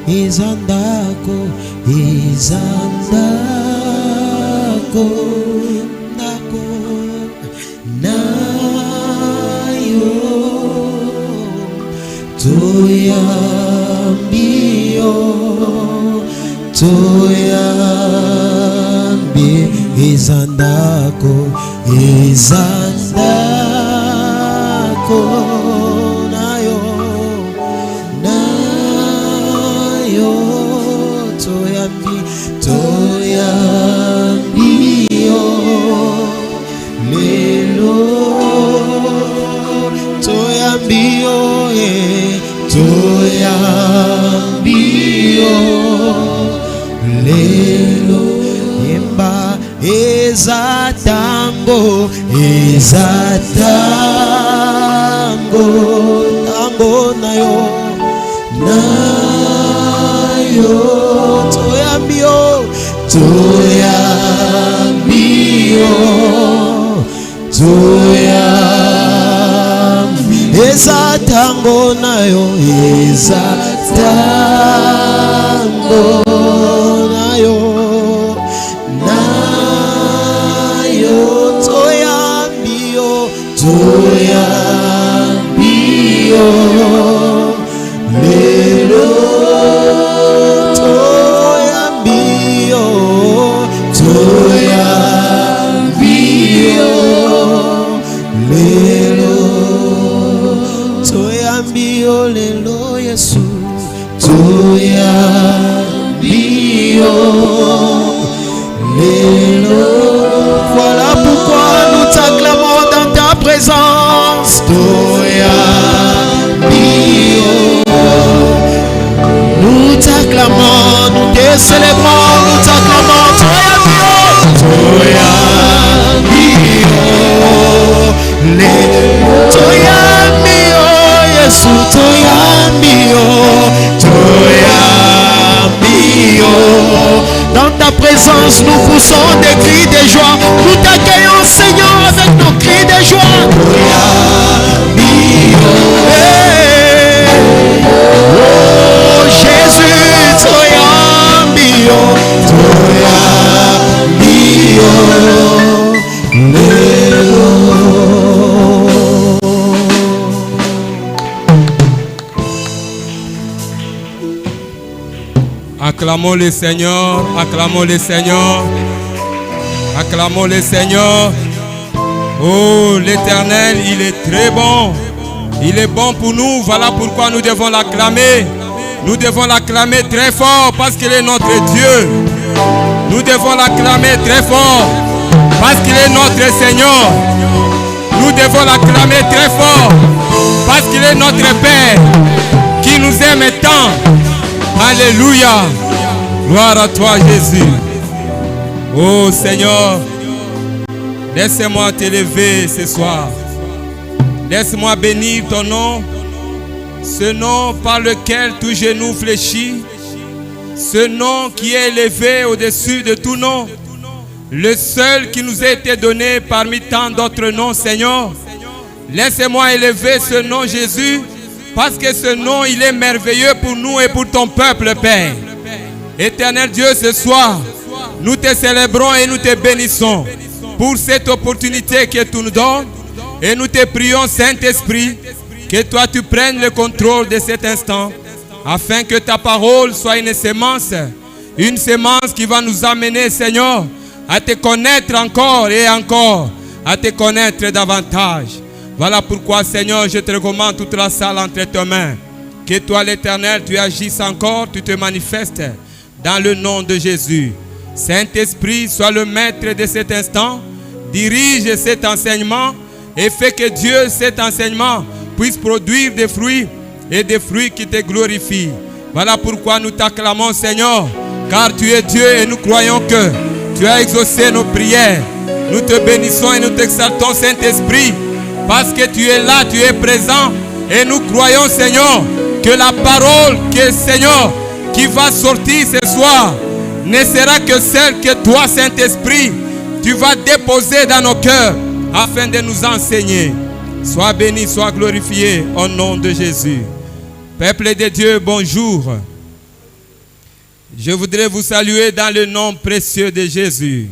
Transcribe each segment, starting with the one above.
izandako, izandako, nako, nayo, toyambio, toyambi, izandako, izandako, nayo, nayo, toyambi, toyambio, lelo, toyambio, toyambio, lelo, yemba, ezatango, ezatango, tango nayo, nayo, toyambio, toyambio, toyambio, ezatango nayo, ezatango nayo, nayo, toyambio, toyambio, lelo, toyambio, toyambio, lelo, toyambio, lelo, Yesu, toyambio, lelo. Voilà pourquoi nous t'acclamons dans ta présence, toyambio. Nous t'acclamons, nous te célébrons, nous t'acclamons, toyambio, toyambio, Yesu, toyambio, toyambio. Dans ta présence, nous poussons des cris de joie. Nous t'accueillons, Seigneur, avec nos cris de joie. Toyambio, oh Jésus, toyambio, toyambio, lelo. Acclamons le Seigneur, acclamons le Seigneur, acclamons le Seigneur. Oh, l'Éternel, il est très bon. Il est bon pour nous, voilà pourquoi nous devons l'acclamer. Nous devons l'acclamer très fort parce qu'il est notre Dieu. Nous devons l'acclamer très fort parce qu'il est notre Seigneur. Nous devons l'acclamer très fort parce qu'il est notre Père qui nous aime tant. Alléluia. Gloire à toi, Jésus. Oh Seigneur, laisse-moi t'élever ce soir. Laisse-moi bénir ton nom, ce nom par lequel tout genou fléchit, ce nom qui est élevé au-dessus de tout nom, le seul qui nous a été donné parmi tant d'autres noms, Seigneur. Laisse-moi élever ce nom, Jésus, parce que ce nom, il est merveilleux pour nous et pour ton peuple, Père. Éternel Dieu, ce soir, nous te célébrons et nous te bénissons pour cette opportunité que tu nous donnes. Et nous te prions, Saint-Esprit, que toi tu prennes le contrôle de cet instant, afin que ta parole soit une sémence qui va nous amener, Seigneur, à te connaître encore et encore, à te connaître davantage. Voilà pourquoi, Seigneur, je te recommande toute la salle entre tes mains. Que toi, l'Éternel, tu agisses encore, tu te manifestes dans le nom de Jésus. Saint-Esprit, sois le maître de cet instant, dirige cet enseignement et fais que Dieu, cet enseignement, puisse produire des fruits et des fruits qui te glorifient. Voilà pourquoi nous t'acclamons, Seigneur, car tu es Dieu et nous croyons que tu as exaucé nos prières. Nous te bénissons et nous t'exaltons, Saint-Esprit, parce que tu es là, tu es présent et nous croyons, Seigneur, que la parole que, Seigneur, qui va sortir ce soir ne sera que celle que toi, Saint-Esprit, tu vas déposer dans nos cœurs afin de nous enseigner. Sois béni, sois glorifié au nom de Jésus. Peuple de Dieu, bonjour. Je voudrais vous saluer dans le nom précieux de Jésus.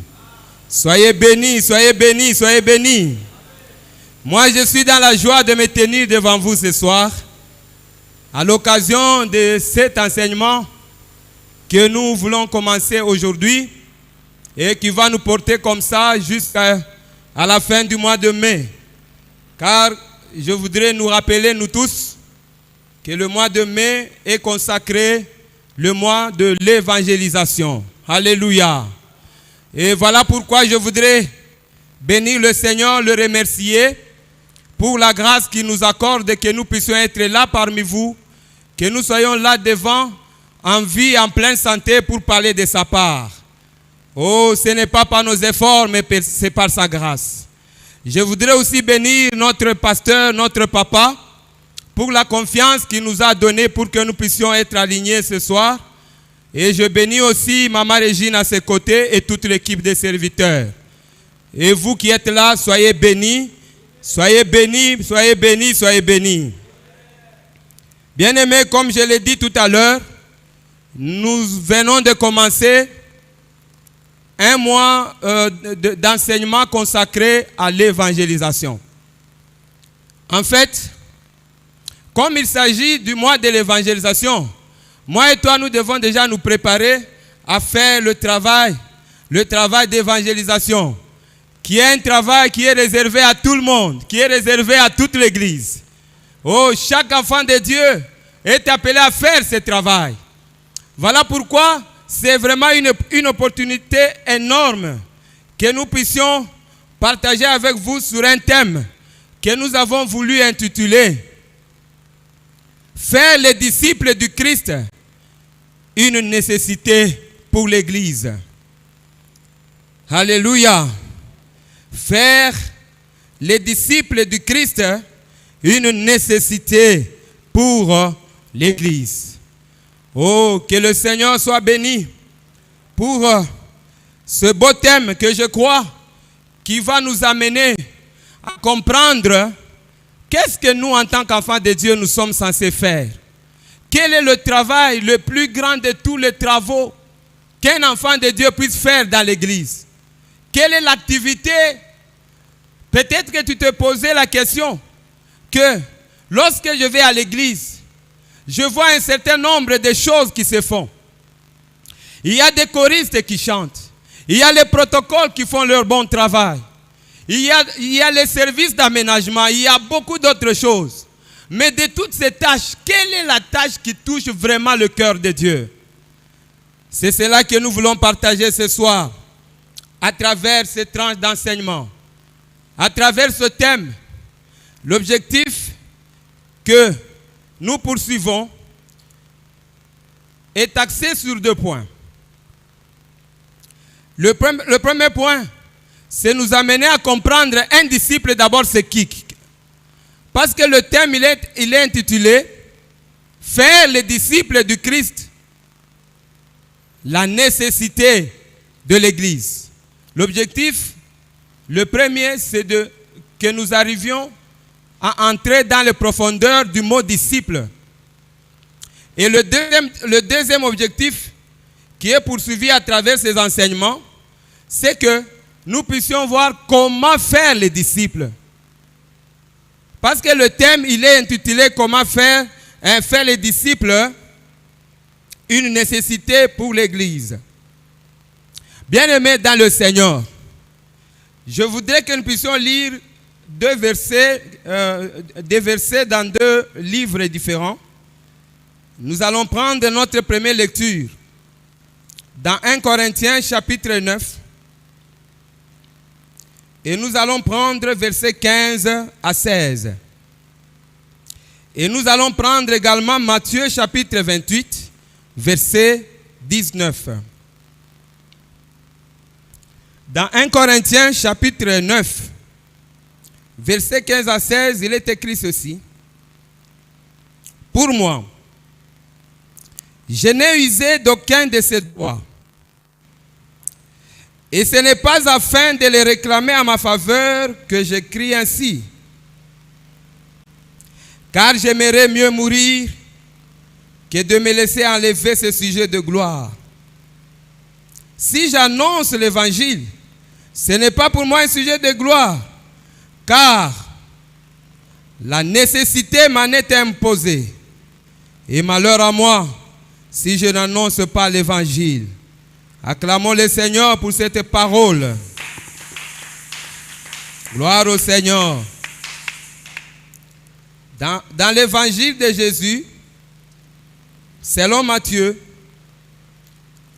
Soyez bénis, soyez bénis, soyez bénis. Moi, je suis dans la joie de me tenir devant vous ce soir, à l'occasion de cet enseignement que nous voulons commencer aujourd'hui et qui va nous porter comme ça jusqu'à la fin du mois de mai. Car je voudrais nous rappeler, nous tous, que le mois de mai est consacré le mois de l'évangélisation. Alléluia. Et voilà pourquoi je voudrais bénir le Seigneur, le remercier pour la grâce qu'il nous accorde et que nous puissions être là parmi vous, que nous soyons là devant, en vie, en pleine santé pour parler de sa part. Oh, ce n'est pas par nos efforts, mais c'est par sa grâce. Je voudrais aussi bénir notre pasteur, notre papa, pour la confiance qu'il nous a donnée pour que nous puissions être alignés ce soir. Et je bénis aussi Maman Régine à ses côtés et toute l'équipe des serviteurs. Et vous qui êtes là, soyez bénis, soyez bénis, soyez bénis, soyez bénis. Bien-aimés, comme je l'ai dit tout à l'heure, nous venons de commencer un mois d'enseignement consacré à l'évangélisation. En fait, comme il s'agit du mois de l'évangélisation, moi et toi, nous devons déjà nous préparer à faire le travail d'évangélisation, qui est un travail qui est réservé à tout le monde, qui est réservé à toute l'Église. Oh, chaque enfant de Dieu est appelé à faire ce travail. Voilà pourquoi c'est vraiment une opportunité énorme que nous puissions partager avec vous sur un thème que nous avons voulu intituler « Faire les disciples du Christ une nécessité pour l'Église ». Alléluia. Faire les disciples du Christ une nécessité pour l'Église. Oh, que le Seigneur soit béni pour ce beau thème que je crois qui va nous amener à comprendre qu'est-ce que nous, en tant qu'enfants de Dieu, nous sommes censés faire. Quel est le travail le plus grand de tous les travaux qu'un enfant de Dieu puisse faire dans l'Église? Quelle est l'activité? Peut-être que tu te posais la question que lorsque je vais à l'Église, je vois un certain nombre de choses qui se font. Il y a des choristes qui chantent. Il y a les protocoles qui font leur bon travail. Il y a les services d'aménagement. Il y a beaucoup d'autres choses. Mais de toutes ces tâches, quelle est la tâche qui touche vraiment le cœur de Dieu? C'est cela que nous voulons partager ce soir à travers cette tranche d'enseignement. À travers ce thème, l'objectif que nous poursuivons est axé sur 2 points. Le premier point, c'est nous amener à comprendre un disciple d'abord c'est qui. Parce que le thème il est intitulé « Faire les disciples du Christ, la nécessité de l'Église ». L'objectif, le premier, c'est que nous arrivions à entrer dans les profondeurs du mot disciple. Et le deuxième objectif qui est poursuivi à travers ces enseignements, c'est que nous puissions voir comment faire les disciples. Parce que le thème, il est intitulé « Comment faire les disciples une nécessité pour l'Église ». Bien-aimés dans le Seigneur, je voudrais que nous puissions lire des versets dans 2 livres différents. Nous allons prendre notre première lecture dans 1 Corinthiens chapitre 9 et nous allons prendre versets 15 à 16. Et nous allons prendre également Matthieu chapitre 28 verset 19. Dans 1 Corinthiens chapitre 9 versets 15 à 16, il est écrit ceci. Pour moi, je n'ai usé d'aucun de ces droits. Et ce n'est pas afin de les réclamer à ma faveur que j'écris ainsi. Car j'aimerais mieux mourir que de me laisser enlever ce sujet de gloire. si j'annonce l'évangile, ce n'est pas pour moi un sujet de gloire, car la nécessité m'en est imposée. Et malheur à moi si je n'annonce pas l'évangile. Acclamons le Seigneur pour cette parole. Gloire au Seigneur. Dans l'évangile de Jésus, selon Matthieu,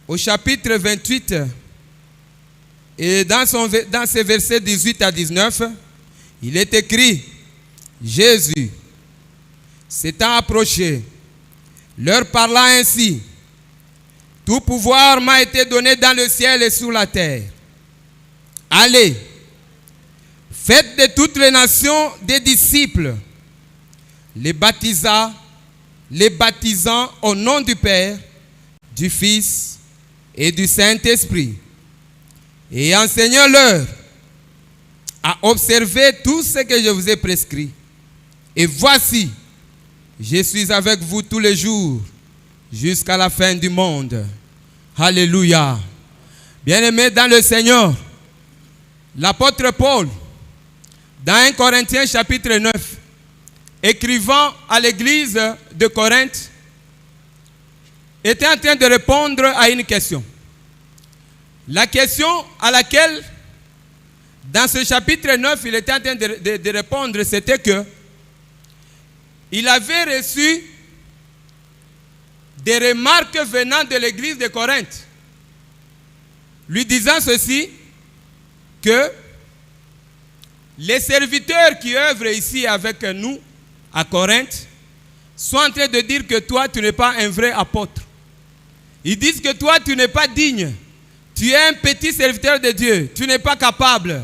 au chapitre 28, et dans ses versets 18 à 19, il est écrit, Jésus, s'étant approché, leur parla ainsi, tout pouvoir m'a été donné dans le ciel et sur la terre. Allez, faites de toutes les nations des disciples, les baptisant au nom du Père, du Fils et du Saint-Esprit, et enseignant-leur à observer tout ce que je vous ai prescrit. Et voici, je suis avec vous tous les jours, jusqu'à la fin du monde. Alléluia. Bien-aimés dans le Seigneur, l'apôtre Paul, dans 1 Corinthiens chapitre 9, écrivant à l'église de Corinthe, était en train de répondre à une question. La question à laquelle, dans ce chapitre 9, il était en train de répondre, c'était que il avait reçu des remarques venant de l'église de Corinthe, lui disant ceci, que les serviteurs qui œuvrent ici avec nous, à Corinthe, sont en train de dire que toi, tu n'es pas un vrai apôtre. Ils disent que toi, tu n'es pas digne. Tu es un petit serviteur de Dieu. Tu n'es pas capable.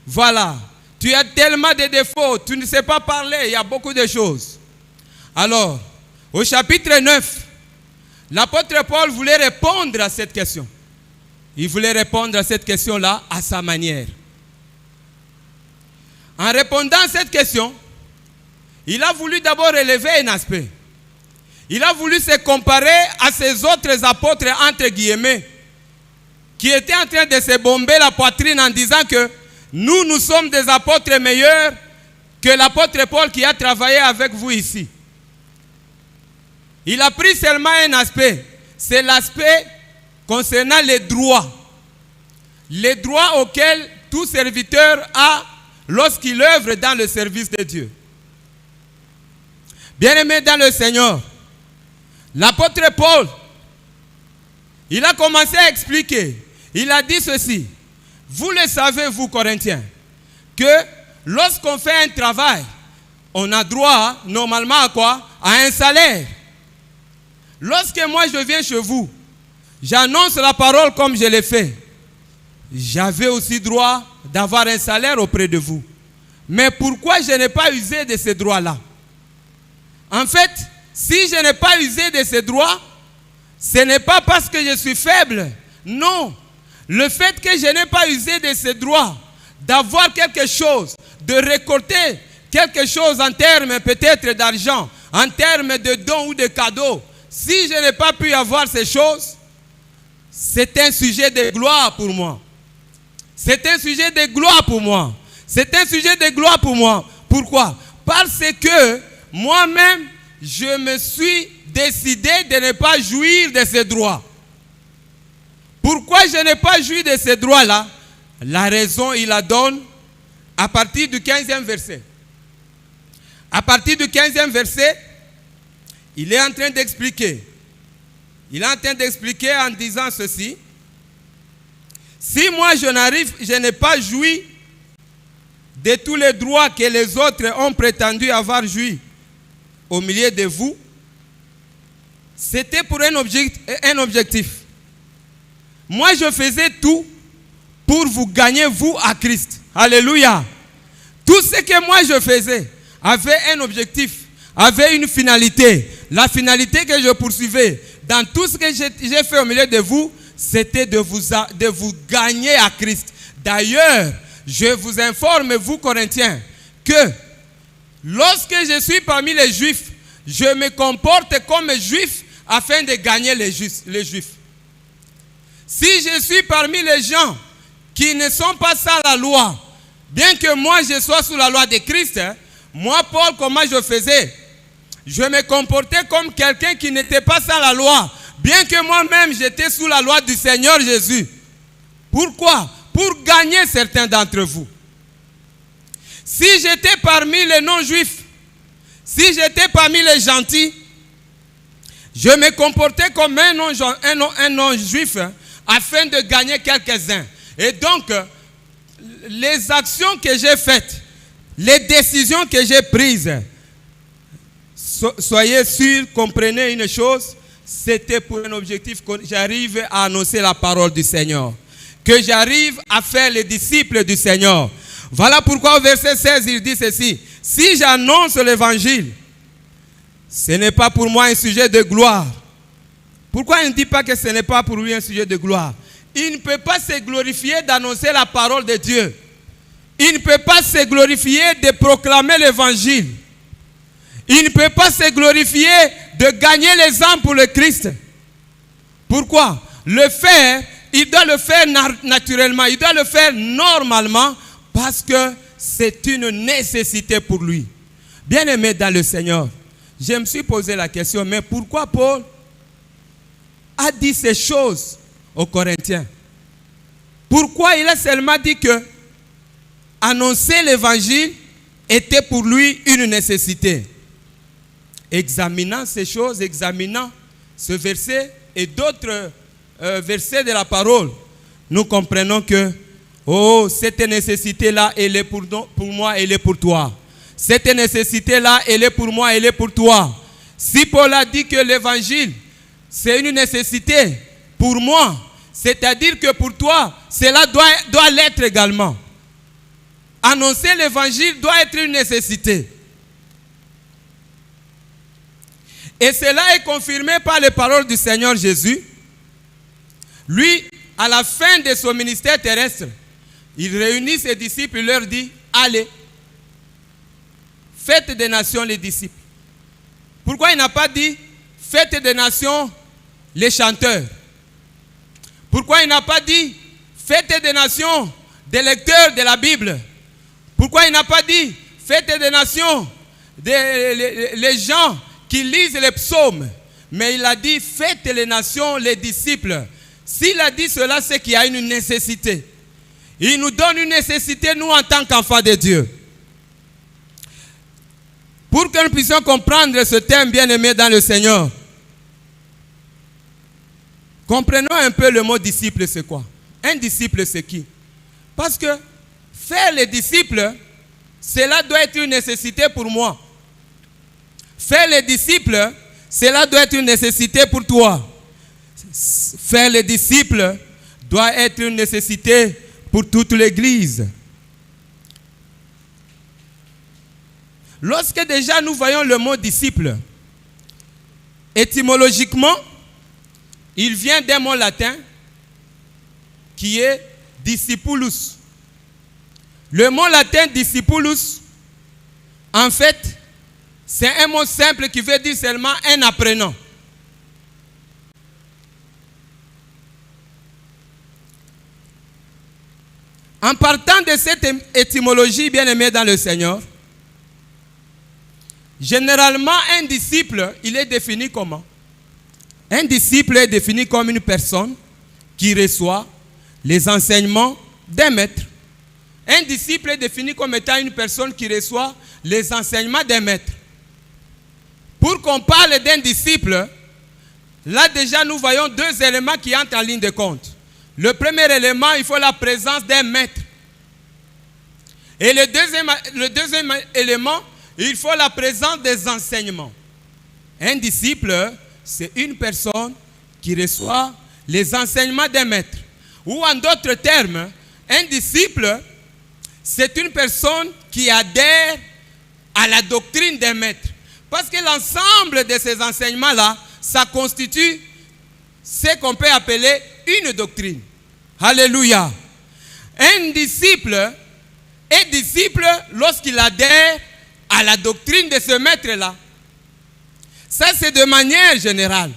Voilà. Tu as tellement de défauts. Tu ne sais pas parler. Il y a beaucoup de choses. Alors, au chapitre 9, l'apôtre Paul voulait répondre à cette question. Il voulait répondre à cette question-là à sa manière. En répondant à cette question, il a voulu d'abord relever un aspect. Il a voulu se comparer à ces autres apôtres, entre guillemets, qui étaient en train de se bomber la poitrine en disant que nous sommes des apôtres meilleurs que l'apôtre Paul qui a travaillé avec vous ici. Il a pris seulement un aspect. C'est l'aspect concernant les droits. Les droits auxquels tout serviteur a lorsqu'il œuvre dans le service de Dieu. Bien-aimés dans le Seigneur, l'apôtre Paul, il a commencé à expliquer. Il a dit ceci. Vous le savez, vous Corinthiens, que lorsqu'on fait un travail, on a droit normalement à quoi? À un salaire. Lorsque moi je viens chez vous, j'annonce la parole comme je l'ai fait. J'avais aussi droit d'avoir un salaire auprès de vous. Mais pourquoi je n'ai pas usé de ces droits-là? En fait, si je n'ai pas usé de ces droits, ce n'est pas parce que je suis faible. Non. Le fait que je n'ai pas usé de ces droits, d'avoir quelque chose, de récolter quelque chose en termes peut-être d'argent, en termes de dons ou de cadeaux, si je n'ai pas pu avoir ces choses, c'est un sujet de gloire pour moi. C'est un sujet de gloire pour moi. C'est un sujet de gloire pour moi. Pourquoi? Parce que moi-même, je me suis décidé de ne pas jouir de ces droits. Pourquoi je n'ai pas joui de ces droits-là? La raison, il la donne à partir du 15e verset. À partir du 15e verset, il est en train d'expliquer. Il est en train d'expliquer en disant ceci. Si moi je n'ai pas joui de tous les droits que les autres ont prétendu avoir joui au milieu de vous, c'était pour un objectif. Moi je faisais tout pour vous gagner vous à Christ. Alléluia. Tout ce que moi je faisais avait un objectif, avait une finalité. La finalité que je poursuivais dans tout ce que j'ai fait au milieu de vous, c'était de vous gagner à Christ. D'ailleurs, je vous informe, vous Corinthiens, que lorsque je suis parmi les Juifs, je me comporte comme Juif afin de gagner les Juifs. Si je suis parmi les gens qui ne sont pas sans la loi, bien que moi je sois sous la loi de Christ, moi Paul, comment je faisais? Je me comportais comme quelqu'un qui n'était pas sans la loi, bien que moi-même j'étais sous la loi du Seigneur Jésus. Pourquoi? Pour gagner certains d'entre vous. Si j'étais parmi les non-juifs, si j'étais parmi les gentils, je me comportais comme un non-juif afin de gagner quelques-uns. Et donc, les actions que j'ai faites, les décisions que j'ai prises, soyez sûrs, comprenez une chose, c'était pour un objectif que j'arrive à annoncer la parole du Seigneur, que j'arrive à faire les disciples du Seigneur. Voilà pourquoi au verset 16, il dit ceci: si j'annonce l'évangile, ce n'est pas pour moi un sujet de gloire. Pourquoi il ne dit pas que ce n'est pas pour lui un sujet de gloire? Il ne peut pas se glorifier d'annoncer la parole de Dieu. Il ne peut pas se glorifier de proclamer l'évangile. Il ne peut pas se glorifier de gagner les âmes pour le Christ. Pourquoi? Le faire, il doit le faire naturellement, il doit le faire normalement parce que c'est une nécessité pour lui. Bien-aimé dans le Seigneur, je me suis posé la question, mais pourquoi Paul a dit ces choses aux Corinthiens? Pourquoi il a seulement dit que annoncer l'évangile était pour lui une nécessité? Examinant ces choses, examinant ce verset et d'autres versets de la parole, nous comprenons que cette nécessité-là, elle est pour moi, elle est pour toi. Cette nécessité-là, elle est pour moi, elle est pour toi. Si Paul a dit que l'évangile, c'est une nécessité pour moi, c'est-à-dire que pour toi, cela doit l'être également. Annoncer l'évangile doit être une nécessité. Et cela est confirmé par les paroles du Seigneur Jésus. Lui, à la fin de son ministère terrestre, il réunit ses disciples et leur dit: allez, faites des nations les disciples. Pourquoi il n'a pas dit faites des nations les chanteurs? Pourquoi il n'a pas dit faites des nations des lecteurs de la Bible? Pourquoi il n'a pas dit faites des nations les gens qui lisent les psaumes? Mais il a dit faites les nations les disciples. S'il a dit cela, c'est qu'il y a une nécessité. Il nous donne une nécessité, nous, en tant qu'enfants de Dieu. Pour que nous puissions comprendre ce thème, bien-aimé dans le Seigneur, comprenons un peu le mot disciple, c'est quoi? Un disciple, c'est qui? Parce que faire les disciples, cela doit être une nécessité pour moi. Faire les disciples, cela doit être une nécessité pour toi. Faire les disciples doit être une nécessité pour toute l'Église. Lorsque déjà nous voyons le mot disciple, étymologiquement, il vient d'un mot latin qui est discipulus. Le mot latin discipulus, en fait, c'est un mot simple qui veut dire seulement un apprenant. En partant de cette étymologie, bien-aimé dans le Seigneur, généralement, un disciple, il est défini comment? Un disciple est défini comme une personne qui reçoit les enseignements d'un maître. Un disciple est défini comme étant une personne qui reçoit les enseignements d'un maître. Pour qu'on parle d'un disciple, là déjà nous voyons deux éléments qui entrent en ligne de compte. Le premier élément, il faut la présence d'un maître. Et le deuxième élément, il faut la présence des enseignements. Un disciple, c'est une personne qui reçoit les enseignements d'un maître. Ou en d'autres termes, un disciple, c'est une personne qui adhère à la doctrine d'un maître. Parce que l'ensemble de ces enseignements-là, ça constitue ce qu'on peut appeler une doctrine. Alléluia. Un disciple est disciple lorsqu'il adhère à la doctrine de ce maître-là. Ça, c'est de manière générale.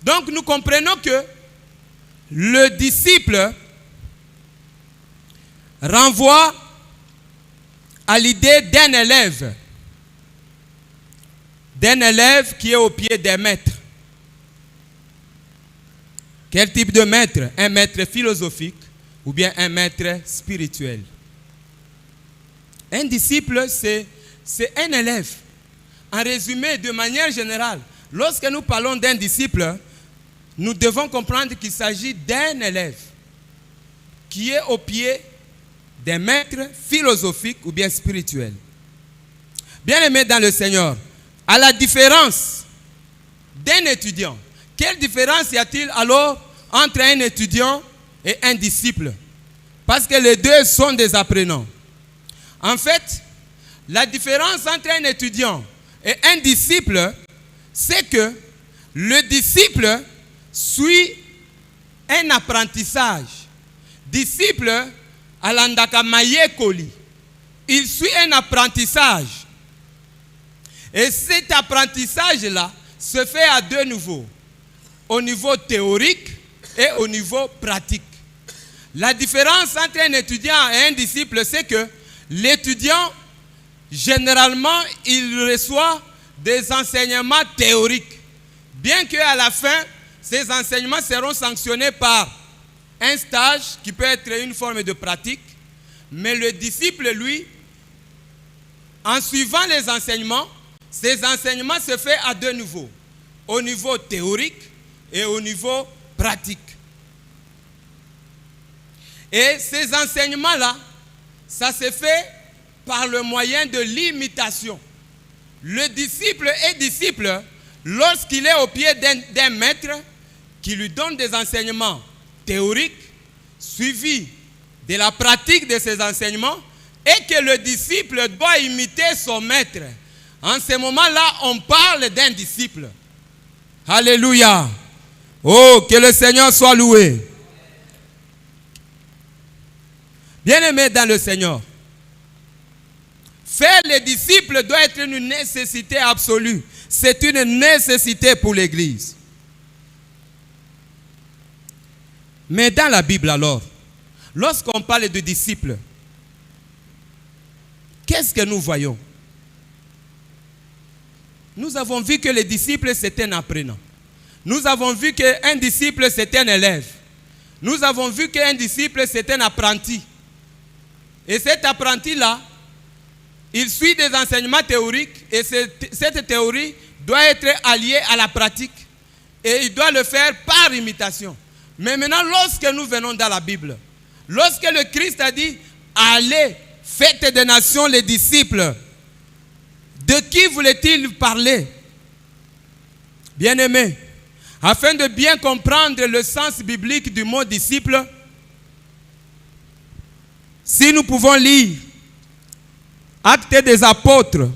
Donc, nous comprenons que le disciple renvoie à l'idée d'un élève qui est au pied des maîtres. Quel type de maître? Un maître philosophique ou bien un maître spirituel? Un disciple, c'est un élève. En résumé, de manière générale, lorsque nous parlons d'un disciple, nous devons comprendre qu'il s'agit d'un élève qui est au pied des maîtres philosophiques ou bien spirituels. Bien-aimés dans le Seigneur, à la différence d'un étudiant, quelle différence y a-t-il alors entre un étudiant et un disciple? Parce que les deux sont des apprenants. En fait, la différence entre un étudiant et un disciple, c'est que le disciple suit un apprentissage. Disciple, alandaka mayekoli. Il suit un apprentissage. Et cet apprentissage-là se fait à deux niveaux. Au niveau théorique et au niveau pratique. La différence entre un étudiant et un disciple, c'est que l'étudiant, généralement, il reçoit des enseignements théoriques. Bien qu'à la fin, ces enseignements seront sanctionnés par un stage qui peut être une forme de pratique. Mais le disciple, lui, en suivant les enseignements, ces enseignements se font à deux niveaux. Au niveau théorique et au niveau pratique. Et ces enseignements-là, ça se fait par le moyen de l'imitation. Le disciple est disciple lorsqu'il est au pied d'un maître qui lui donne des enseignements théoriques, suivis de la pratique de ces enseignements, et que le disciple doit imiter son maître. En ce moment-là, on parle d'un disciple. Alléluia. Oh, que le Seigneur soit loué. Bien-aimés dans le Seigneur, faire les disciples doit être une nécessité absolue. C'est une nécessité pour l'Église. Mais dans la Bible alors, lorsqu'on parle de disciples, qu'est-ce que nous voyons? Nous avons vu que les disciples c'était un apprenant. Nous avons vu qu'un disciple c'était un élève. Nous avons vu qu'un disciple c'était un apprenti. Et cet apprenti-là, il suit des enseignements théoriques et cette théorie doit être alliée à la pratique. Et il doit le faire par imitation. Mais maintenant, lorsque nous venons dans la Bible, lorsque le Christ a dit « Allez, faites des nations les disciples », de qui voulait-il parler? Bien-aimés, afin de bien comprendre le sens biblique du mot « disciple », si nous pouvons lire Actes des Apôtres,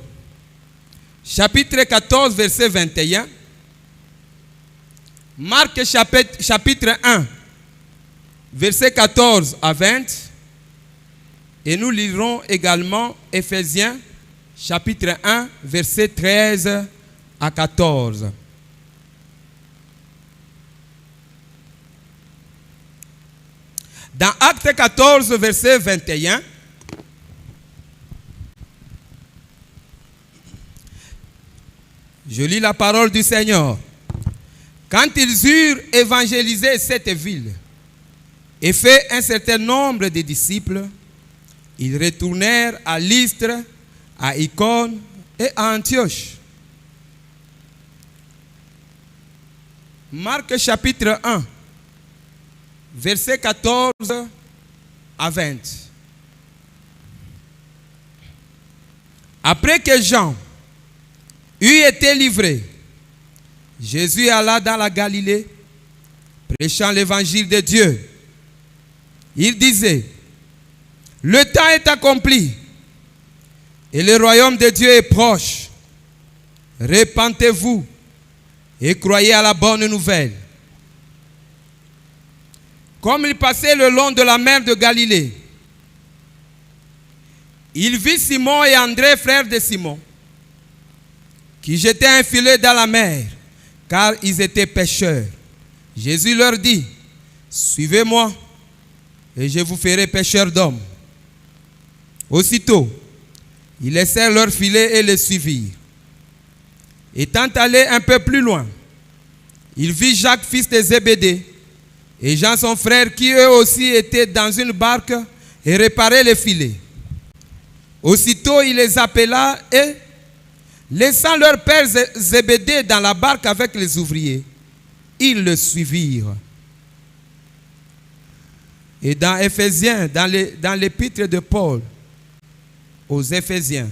chapitre 14, verset 21, Marc chapitre 1, verset 14 à 20, et nous lirons également Éphésiens chapitre 1, verset 13 à 14. Dans Acte 14, verset 21, je lis la parole du Seigneur. Quand ils eurent évangélisé cette ville et fait un certain nombre de disciples, ils retournèrent à Lystre, à Icône et à Antioche. Marc chapitre 1, verset 14 à 20. Après que Jean eut été livré, Jésus alla dans la Galilée, prêchant l'évangile de Dieu. Il disait, le temps est accompli et le royaume de Dieu est proche. Repentez-vous et croyez à la bonne nouvelle. Comme il passait le long de la mer de Galilée, il vit Simon et André, frères de Simon, qui jetaient un filet dans la mer, car ils étaient pêcheurs. Jésus leur dit, suivez-moi et je vous ferai pêcheurs d'hommes. Aussitôt, ils laissèrent leur filet et les suivirent. Étant allés un peu plus loin, il vit Jacques, fils de Zébédée, et Jean son frère, qui eux aussi étaient dans une barque et réparaient les filets. Aussitôt, il les appela et, laissant leur père Zébédée dans la barque avec les ouvriers, ils le suivirent. Et dans Éphésiens, dans l'épître de Paul aux Éphésiens,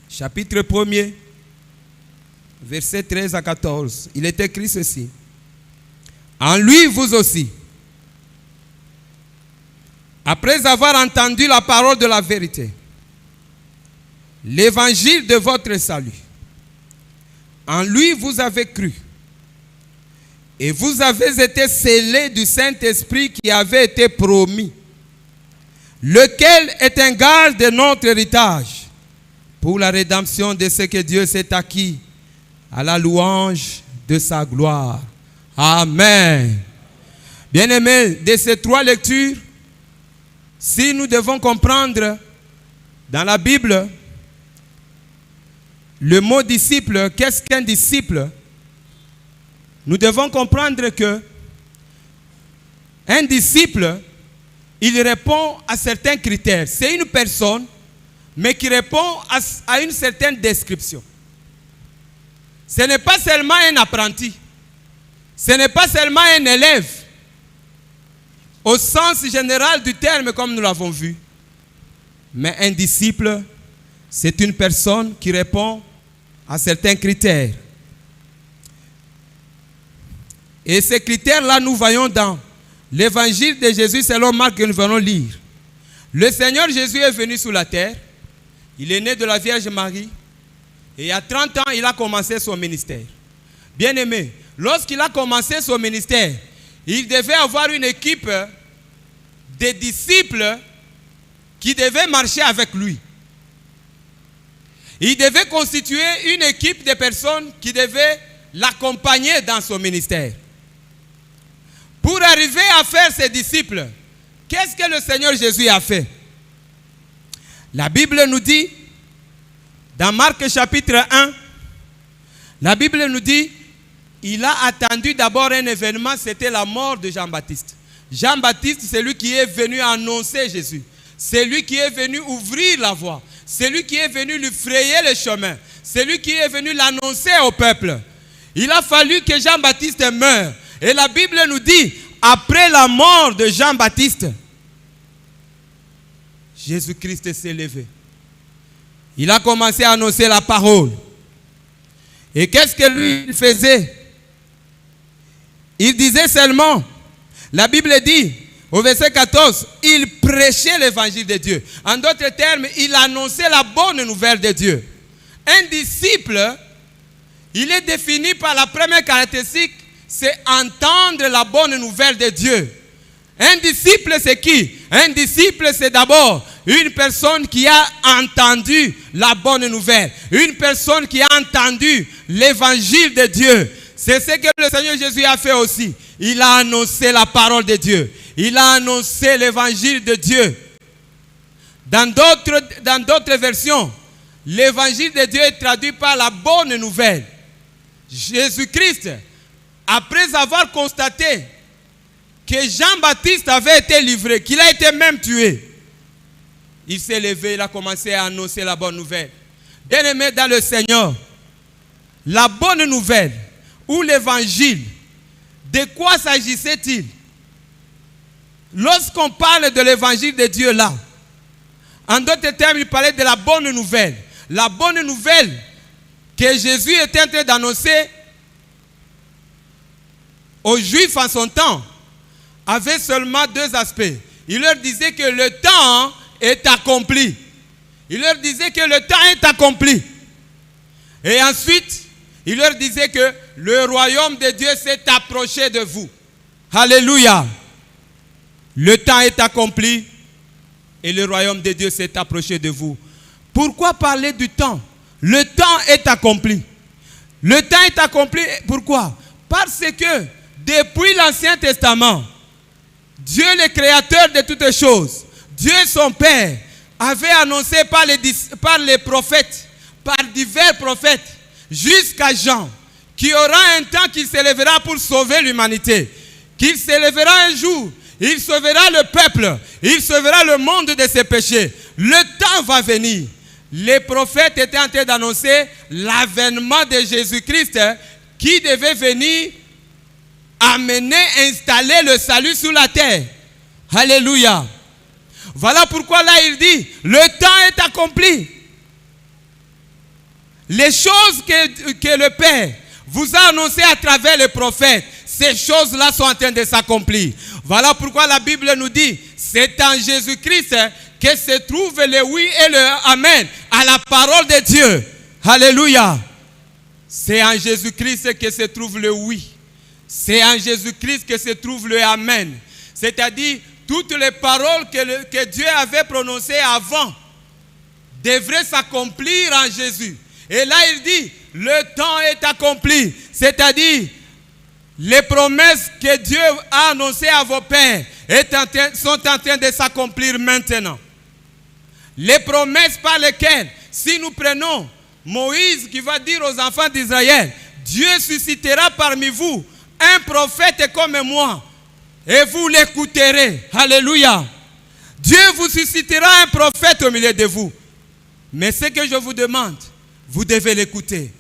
chapitre 1er, versets 13 à 14, il est écrit ceci. En lui, vous aussi, après avoir entendu la parole de la vérité, l'évangile de votre salut, en lui vous avez cru, et vous avez été scellés du Saint-Esprit qui avait été promis, lequel est un gage de notre héritage, pour la rédemption de ce que Dieu s'est acquis, à la louange de sa gloire. Amen. Bien-aimés, de ces trois lectures, si nous devons comprendre dans la Bible le mot disciple, qu'est-ce qu'un disciple? Nous devons comprendre que un disciple, il répond à certains critères. C'est une personne, mais qui répond à une certaine description. Ce n'est pas seulement un apprenti. Ce n'est pas seulement un élève, au sens général du terme, comme nous l'avons vu. Mais un disciple, c'est une personne qui répond à certains critères. Et ces critères-là, nous voyons dans l'évangile de Jésus selon Marc que nous venons lire. Le Seigneur Jésus est venu sur la terre. Il est né de la Vierge Marie. Et il y a 30 ans, il a commencé son ministère. Bien-aimé, lorsqu'il a commencé son ministère, il devait avoir une équipe de disciples qui devaient marcher avec lui. Il devait constituer une équipe de personnes qui devaient l'accompagner dans son ministère. Pour arriver à faire ses disciples, qu'est-ce que le Seigneur Jésus a fait? La Bible nous dit, dans Marc chapitre 1, la Bible nous dit, il a attendu d'abord un événement, c'était la mort de Jean-Baptiste. Jean-Baptiste, c'est lui qui est venu annoncer Jésus. C'est lui qui est venu ouvrir la voie. C'est lui qui est venu lui frayer le chemin. C'est lui qui est venu l'annoncer au peuple. Il a fallu que Jean-Baptiste meure. Et la Bible nous dit, après la mort de Jean-Baptiste, Jésus-Christ s'est levé. Il a commencé à annoncer la parole. Et qu'est-ce que lui faisait? Il disait seulement, la Bible dit, au verset 14, il prêchait l'évangile de Dieu. En d'autres termes, il annonçait la bonne nouvelle de Dieu. Un disciple, il est défini par la première caractéristique, c'est entendre la bonne nouvelle de Dieu. Un disciple, c'est qui? Un disciple, c'est d'abord une personne qui a entendu la bonne nouvelle. Une personne qui a entendu l'évangile de Dieu. C'est ce que le Seigneur Jésus a fait aussi. Il a annoncé la parole de Dieu. Il a annoncé l'évangile de Dieu. Dans d'autres versions, l'évangile de Dieu est traduit par la bonne nouvelle. Jésus-Christ, après avoir constaté que Jean-Baptiste avait été livré, qu'il a été même tué, il s'est levé, il a commencé à annoncer la bonne nouvelle. Bien-aimés dans le Seigneur, la bonne nouvelle ou l'évangile, de quoi s'agissait-il? Lorsqu'on parle de l'évangile de Dieu là, en d'autres termes, il parlait de la bonne nouvelle. La bonne nouvelle que Jésus était en train d'annoncer aux Juifs en son temps avait seulement deux aspects. Il leur disait que le temps est accompli. Il leur disait que le temps est accompli. Et ensuite, il leur disait que le royaume de Dieu s'est approché de vous. Alléluia. Le temps est accompli et le royaume de Dieu s'est approché de vous. Pourquoi parler du temps? Le temps est accompli. Le temps est accompli, pourquoi? Parce que depuis l'Ancien Testament, Dieu le créateur de toutes choses, Dieu son Père, avait annoncé par les prophètes, par divers prophètes, jusqu'à Jean, qu'il y aura un temps qui s'élèvera pour sauver l'humanité, qu'il s'élèvera un jour, il sauvera le peuple, il sauvera le monde de ses péchés. Le temps va venir. Les prophètes étaient en train d'annoncer l'avènement de Jésus-Christ qui devait venir amener, installer le salut sur la terre. Alléluia. Voilà pourquoi là il dit, le temps est accompli. Les choses que le Père vous a annoncées à travers les prophètes, ces choses-là sont en train de s'accomplir. Voilà pourquoi la Bible nous dit, c'est en Jésus-Christ que se trouve le oui et le amen à la parole de Dieu. Alléluia. C'est en Jésus-Christ que se trouve le oui. C'est en Jésus-Christ que se trouve le amen. C'est-à-dire, toutes les paroles que Dieu avait prononcées avant devraient s'accomplir en Jésus. Et là, il dit, le temps est accompli. C'est-à-dire, les promesses que Dieu a annoncées à vos pères sont en train de s'accomplir maintenant. Les promesses par lesquelles, si nous prenons Moïse qui va dire aux enfants d'Israël, Dieu suscitera parmi vous un prophète comme moi et vous l'écouterez. Alléluia. Dieu vous suscitera un prophète au milieu de vous. Mais ce que je vous demande, vous devez l'écouter.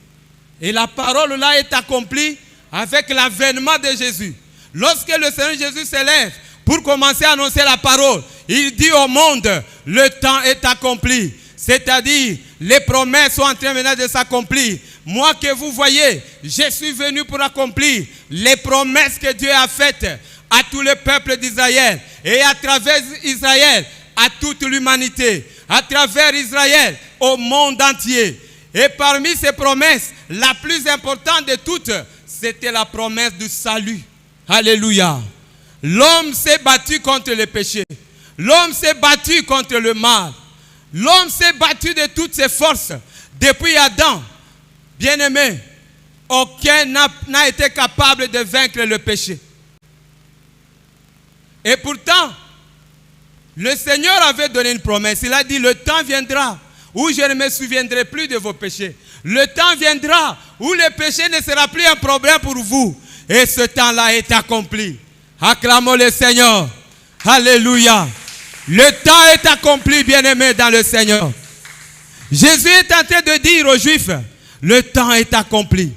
Et la parole là est accomplie avec l'avènement de Jésus. Lorsque le Seigneur Jésus s'élève pour commencer à annoncer la parole, il dit au monde, le temps est accompli. C'est-à-dire, les promesses sont en train maintenant de s'accomplir. Moi que vous voyez, je suis venu pour accomplir les promesses que Dieu a faites à tout le peuple d'Israël et à travers Israël, à toute l'humanité, à travers Israël, au monde entier. Et parmi ces promesses, la plus importante de toutes, c'était la promesse du salut. Alléluia. L'homme s'est battu contre le péché. L'homme s'est battu contre le mal. L'homme s'est battu de toutes ses forces. Depuis Adam, bien-aimé, aucun n'a été capable de vaincre le péché. Et pourtant, le Seigneur avait donné une promesse. Il a dit, le temps viendra où je ne me souviendrai plus de vos péchés. Le temps viendra où le péché ne sera plus un problème pour vous. Et ce temps-là est accompli. Acclamons le Seigneur. Alléluia. Le temps est accompli, bien-aimé, dans le Seigneur. Jésus est en train de dire aux Juifs, le temps est accompli.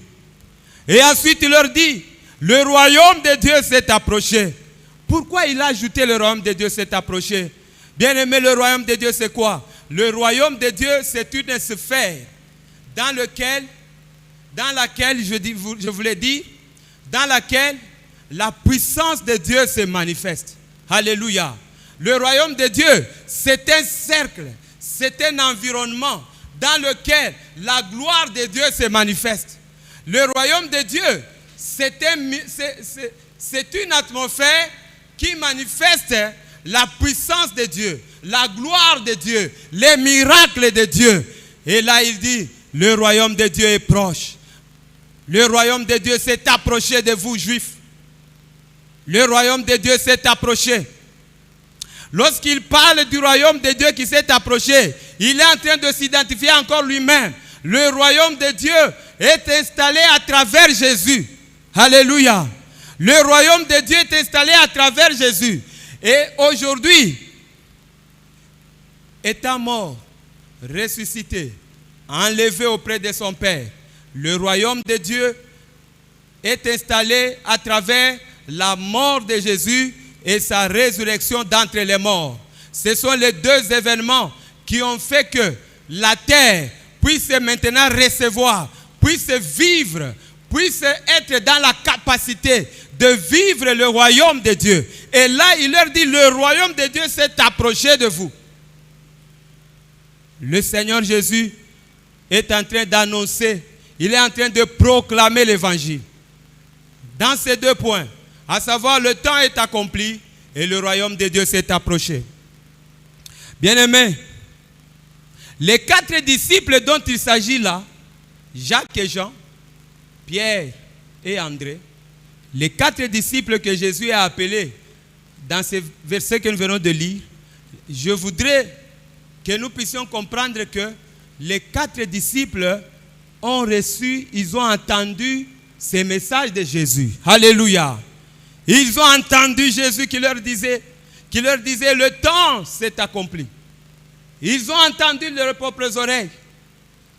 Et ensuite il leur dit, le royaume de Dieu s'est approché. Pourquoi il a ajouté le royaume de Dieu s'est approché? Bien-aimé, le royaume de Dieu c'est quoi? Le royaume de Dieu c'est une sphère dans laquelle, je vous l'ai dit, dans laquelle la puissance de Dieu se manifeste. Alléluia. Le royaume de Dieu, c'est un cercle, c'est un environnement dans lequel la gloire de Dieu se manifeste. Le royaume de Dieu, c'est une atmosphère qui manifeste la puissance de Dieu, la gloire de Dieu, les miracles de Dieu. Et là, il dit, le royaume de Dieu est proche. Le royaume de Dieu s'est approché de vous, Juifs. Le royaume de Dieu s'est approché. Lorsqu'il parle du royaume de Dieu qui s'est approché, il est en train de s'identifier encore lui-même. Le royaume de Dieu est installé à travers Jésus. Alléluia. Le royaume de Dieu est installé à travers Jésus. Et aujourd'hui, étant mort, ressuscité, enlevé auprès de son Père, le royaume de Dieu est installé à travers la mort de Jésus et sa résurrection d'entre les morts. Ce sont les deux événements qui ont fait que la terre puisse maintenant recevoir, puisse vivre, puisse être dans la capacité de vivre le royaume de Dieu. Et là, il leur dit, le royaume de Dieu s'est approché de vous. Le Seigneur Jésus est en train d'annoncer, il est en train de proclamer l'évangile. Dans ces deux points, à savoir le temps est accompli et le royaume de Dieu s'est approché. Bien-aimés, les 4 disciples dont il s'agit là, Jacques et Jean, Pierre et André, Les 4 disciples que Jésus a appelés dans ces versets que nous venons de lire, je voudrais que nous puissions comprendre que les 4 disciples ont reçu, ils ont entendu ces messages de Jésus. Alléluia. Ils ont entendu Jésus qui leur disait, le temps s'est accompli. Ils ont entendu de leurs propres oreilles.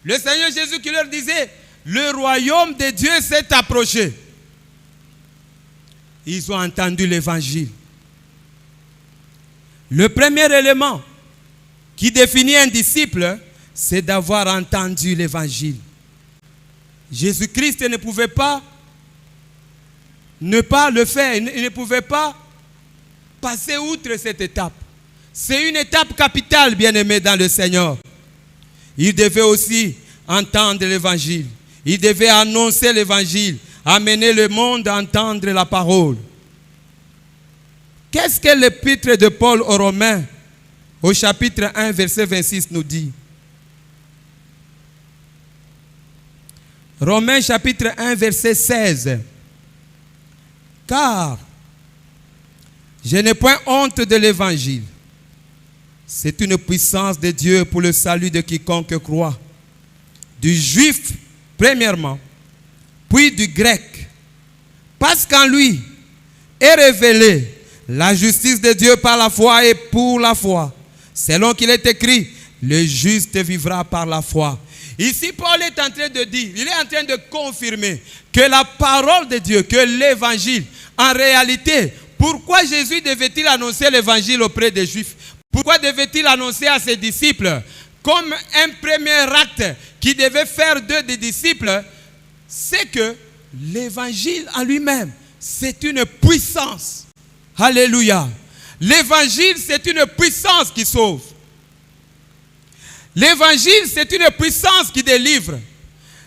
Le Seigneur Jésus qui leur disait, le royaume de Dieu s'est approché. Ils ont entendu l'évangile. Le premier élément qui définit un disciple, c'est d'avoir entendu l'évangile. Jésus-Christ ne pouvait pas ne pas le faire. Il ne pouvait pas passer outre cette étape. C'est une étape capitale, bien-aimés dans le Seigneur. Il devait aussi entendre l'évangile. Il devait annoncer l'évangile, amener le monde à entendre la parole. Qu'est-ce que l'épître de Paul aux Romains, au chapitre 1, verset 26, nous dit? Romains chapitre 1, verset 16. Car je n'ai point honte de l'évangile. C'est une puissance de Dieu pour le salut de quiconque croit. Du juif, premièrement, puis du grec. Parce qu'en lui est révélée la justice de Dieu par la foi et pour la foi. Selon qu'il est écrit, le juste vivra par la foi. Ici, Paul est en train de dire, il est en train de confirmer que la parole de Dieu, que l'évangile, en réalité, pourquoi Jésus devait-il annoncer l'évangile auprès des Juifs? Pourquoi devait-il annoncer à ses disciples? Comme un premier acte qui devait faire d'eux des disciples, c'est que l'évangile en lui-même, c'est une puissance. Alléluia. L'évangile, c'est une puissance qui sauve. L'évangile, c'est une puissance qui délivre.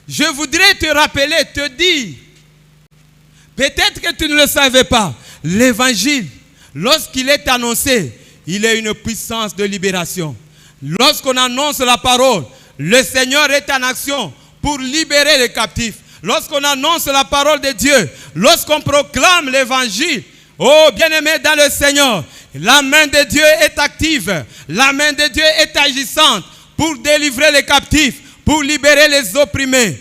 Je voudrais te rappeler, te dire, peut-être que tu ne le savais pas, l'évangile, lorsqu'il est annoncé, il est une puissance de libération. Lorsqu'on annonce la parole, le Seigneur est en action pour libérer les captifs. Lorsqu'on annonce la parole de Dieu, lorsqu'on proclame l'évangile, oh bien-aimé dans le Seigneur, la main de Dieu est active, la main de Dieu est agissante pour délivrer les captifs, pour libérer les opprimés.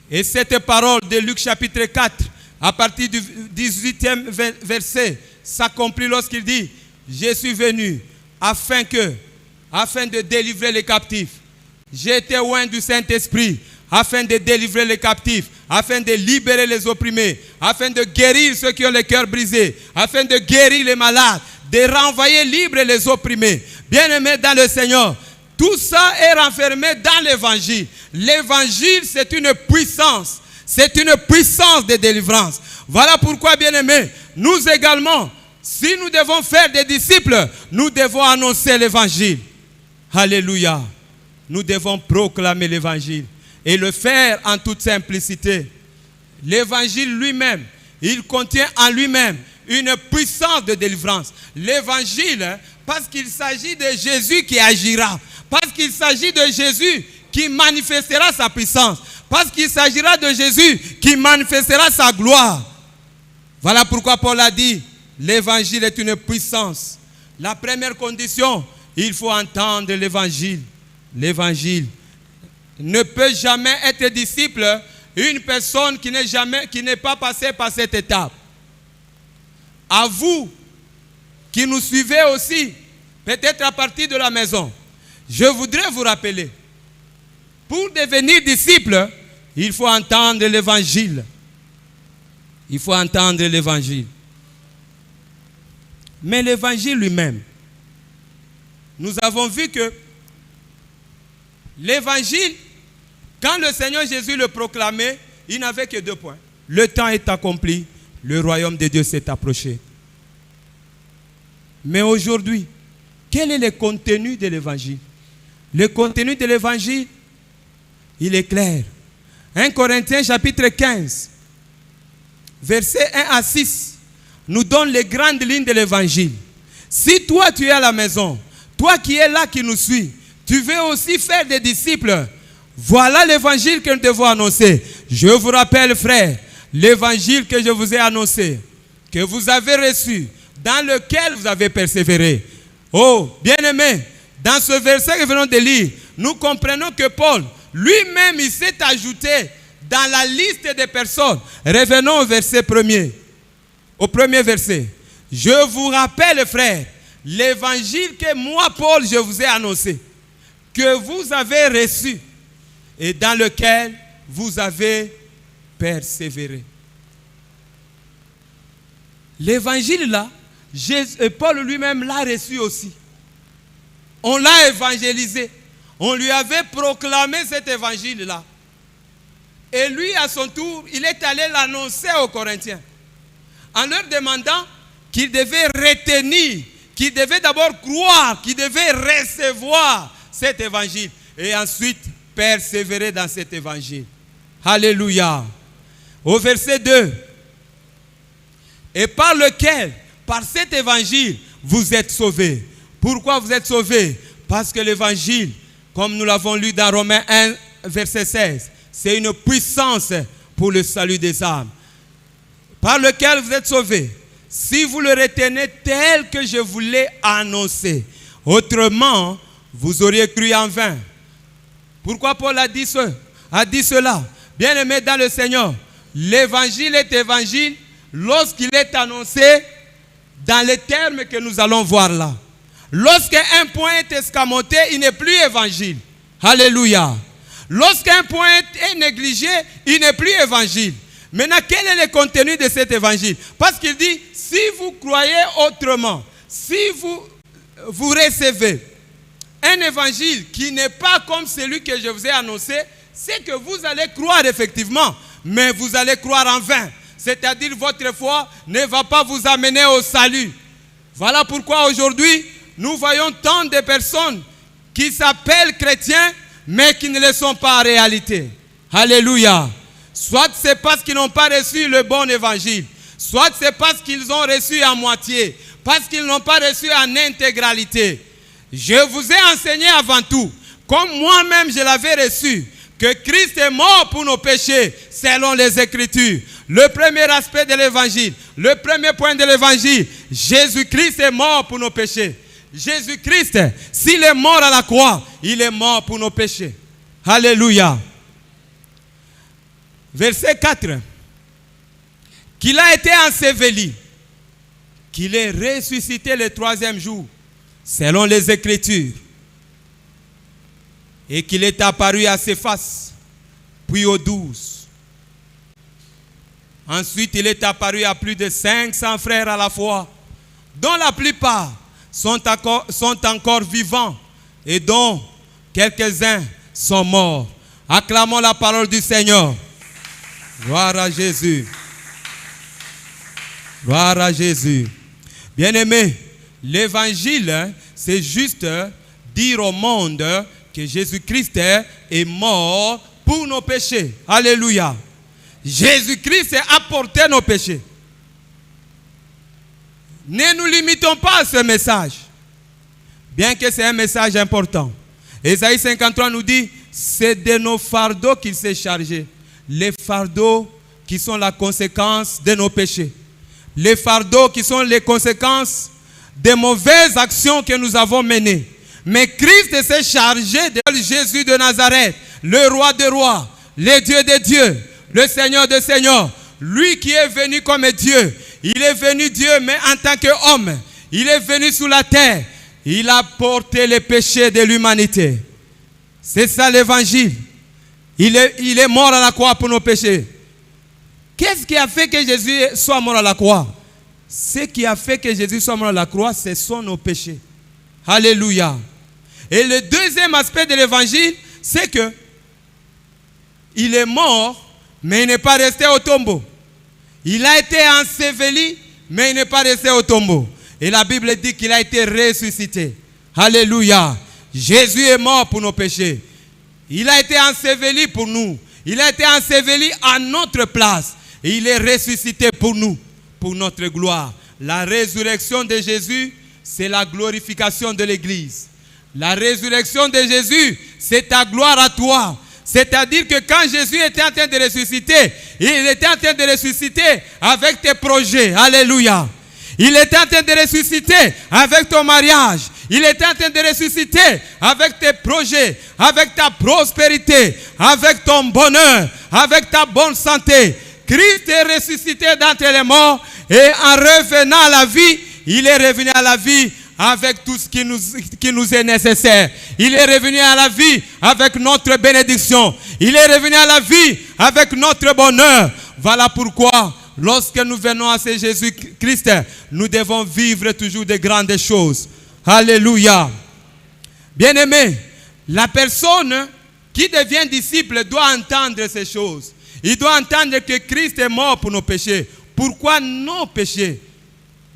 Et cette parole de Luc chapitre 4, à partir du 18e verset, s'accomplit lorsqu'il dit, je suis venu afin de délivrer les captifs. J'ai été oint du Saint-Esprit afin de délivrer les captifs, afin de libérer les opprimés, afin de guérir ceux qui ont le cœur brisé, afin de guérir les malades, de renvoyer libres les opprimés. Bien-aimés dans le Seigneur, tout ça est renfermé dans l'évangile. L'évangile, c'est une puissance. C'est une puissance de délivrance. Voilà pourquoi, bien-aimés, nous également, si nous devons faire des disciples, nous devons annoncer l'évangile. Alléluia. Nous devons proclamer l'évangile et le faire en toute simplicité. L'évangile lui-même, il contient en lui-même une puissance de délivrance. L'évangile, parce qu'il s'agit de Jésus qui agira, parce qu'il s'agit de Jésus qui manifestera sa puissance, parce qu'il s'agira de Jésus qui manifestera sa gloire. Voilà pourquoi Paul a dit, l'évangile est une puissance. La première condition, il faut entendre l'évangile. L'évangile ne peut jamais être disciple une personne qui n'est pas passée par cette étape. À vous qui nous suivez aussi, peut-être à partir de la maison, je voudrais vous rappeler, pour devenir disciple, il faut entendre l'évangile. Il faut entendre l'évangile. Mais l'évangile lui-même, nous avons vu que l'évangile, quand le Seigneur Jésus le proclamait, il n'avait que 2 points. Le temps est accompli, le royaume de Dieu s'est approché. Mais aujourd'hui, quel est le contenu de l'évangile? Le contenu de l'évangile, il est clair. 1 Corinthiens chapitre 15, versets 1 à 6, nous donne les grandes lignes de l'évangile. Si toi tu es à la maison, toi qui es là, qui nous suis, tu veux aussi faire des disciples, voilà l'évangile que nous devons annoncer. Je vous rappelle, frères, l'évangile que je vous ai annoncé, que vous avez reçu, dans lequel vous avez persévéré. Oh, bien-aimés, dans ce verset que nous venons de lire, nous comprenons que Paul, lui-même, il s'est ajouté dans la liste des personnes. Revenons au verset premier. Au premier verset. Je vous rappelle, frères, l'évangile que moi, Paul, je vous ai annoncé, que vous avez reçu et dans lequel vous avez persévéré. L'évangile là, Paul lui-même l'a reçu aussi. On l'a évangélisé. On lui avait proclamé cet évangile-là. Et lui, à son tour, il est allé l'annoncer aux Corinthiens. En leur demandant qu'ils devaient retenir, qu'ils devaient d'abord croire, qu'ils devaient recevoir cet évangile. Et ensuite, persévérer dans cet évangile. Alléluia. Au verset 2. Et par lequel, par cet évangile, vous êtes sauvés. Pourquoi vous êtes sauvés? Parce que l'évangile, comme nous l'avons lu dans Romains 1, verset 16, c'est une puissance pour le salut des âmes. Par lequel vous êtes sauvés. Si vous le retenez tel que je vous l'ai annoncé. Autrement, vous auriez cru en vain. Pourquoi Paul a dit cela? Bien-aimés dans le Seigneur, l'évangile est évangile lorsqu'il est annoncé dans les termes que nous allons voir là. Lorsqu'un point est escamoté, il n'est plus évangile. Alléluia. Lorsqu'un point est négligé, il n'est plus évangile. Maintenant, quel est le contenu de cet évangile? Parce qu'il dit, si vous croyez autrement, si vous recevez un évangile qui n'est pas comme celui que je vous ai annoncé, c'est que vous allez croire effectivement, mais vous allez croire en vain. C'est-à-dire votre foi ne va pas vous amener au salut. Voilà pourquoi aujourd'hui, nous voyons tant de personnes qui s'appellent chrétiens, mais qui ne le sont pas en réalité. Alléluia. Soit c'est parce qu'ils n'ont pas reçu le bon évangile, soit c'est parce qu'ils ont reçu à moitié, parce qu'ils n'ont pas reçu en intégralité. Je vous ai enseigné avant tout, comme moi-même je l'avais reçu, que Christ est mort pour nos péchés, selon les Écritures. Le premier aspect de l'évangile, le premier point de l'évangile, Jésus-Christ est mort pour nos péchés. Jésus-Christ, s'il est mort à la croix, il est mort pour nos péchés. Alléluia. Verset 4. Qu'il a été enseveli, qu'il est ressuscité le troisième jour, selon les Écritures, et qu'il est apparu à Céphas, puis aux 12. Ensuite, il est apparu à plus de 500 frères à la fois, dont la plupart sont encore vivants et dont quelques-uns sont morts. Acclamons la parole du Seigneur. Gloire à Jésus. Gloire à Jésus. Bien-aimés, l'évangile, c'est juste dire au monde que Jésus-Christ est mort pour nos péchés. Alléluia. Jésus-Christ a porté nos péchés. Ne nous limitons pas à ce message, bien que c'est un message important. Ésaïe 53 nous dit, c'est de nos fardeaux qu'il s'est chargé. Les fardeaux qui sont la conséquence de nos péchés. Les fardeaux qui sont les conséquences des mauvaises actions que nous avons menées. Mais Christ s'est chargé de Jésus de Nazareth, le roi des rois, le Dieu des dieux, le Seigneur des seigneurs. Lui qui est venu comme Dieu. Il est venu Dieu, mais en tant qu'homme. Il est venu sur la terre. Il a porté les péchés de l'humanité. C'est ça l'évangile. Il est mort à la croix pour nos péchés. Qu'est-ce qui a fait que Jésus soit mort à la croix? Ce qui a fait que Jésus soit mort à la croix, ce sont nos péchés. Alléluia. Et le deuxième aspect de l'évangile, c'est que il est mort, mais il n'est pas resté au tombeau. Il a été enseveli, mais il n'est pas resté au tombeau. Et la Bible dit qu'il a été ressuscité. Alléluia. Jésus est mort pour nos péchés. Il a été enseveli pour nous. Il a été enseveli à notre place. Et il est ressuscité pour nous, pour notre gloire. La résurrection de Jésus, c'est la glorification de l'Église. La résurrection de Jésus, c'est ta gloire à toi. C'est-à-dire que quand Jésus était en train de ressusciter, il était en train de ressusciter avec tes projets. Alléluia. Il était en train de ressusciter avec ton mariage. Il était en train de ressusciter avec tes projets, avec ta prospérité, avec ton bonheur, avec ta bonne santé. Christ est ressuscité d'entre les morts et en revenant à la vie, il est revenu à la vie avec tout ce qui nous est nécessaire. Il est revenu à la vie avec notre bénédiction. Il est revenu à la vie avec notre bonheur. Voilà pourquoi, lorsque nous venons à ce Jésus-Christ, nous devons vivre toujours de grandes choses. Alléluia. Bien-aimé, la personne qui devient disciple doit entendre ces choses. Il doit entendre que Christ est mort pour nos péchés. Pourquoi nos péchés?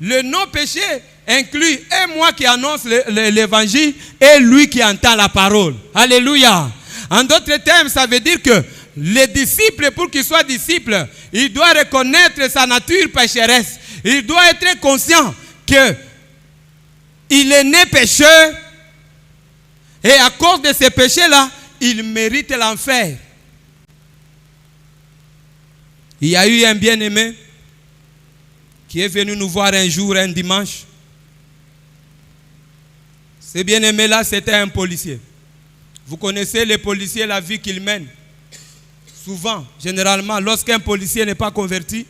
Le non-péché inclut et moi qui annonce l'évangile et lui qui entend la parole. Alléluia. En d'autres termes, ça veut dire que les disciples, pour qu'ils soient disciples, il doit reconnaître sa nature pécheresse. Il doit être conscient que il est né pécheur et à cause de ces péchés-là, il mérite l'enfer. Il y a eu un bien-aimé qui est venu nous voir un jour, un dimanche. Ce bien-aimé-là, c'était un policier. Vous connaissez les policiers, la vie qu'ils mènent. Souvent, généralement, lorsqu'un policier n'est pas converti,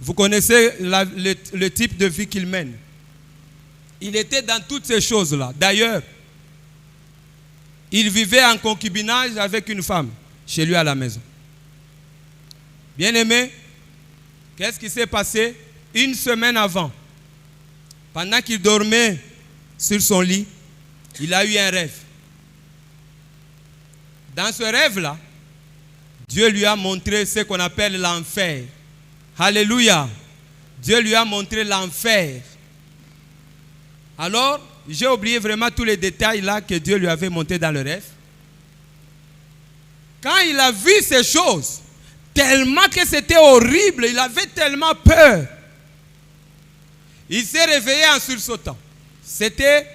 vous connaissez le type de vie qu'il mène. Il était dans toutes ces choses-là. D'ailleurs, il vivait en concubinage avec une femme chez lui à la maison. Bien-aimé, qu'est-ce qui s'est passé? Une semaine avant, pendant qu'il dormait sur son lit, il a eu un rêve. Dans ce rêve-là, Dieu lui a montré ce qu'on appelle l'enfer. Alléluia. Dieu lui a montré l'enfer. Alors, j'ai oublié vraiment tous les détails là que Dieu lui avait montrés dans le rêve. Quand il a vu ces choses, tellement que c'était horrible, il avait tellement peur. Il s'est réveillé en sursautant. C'était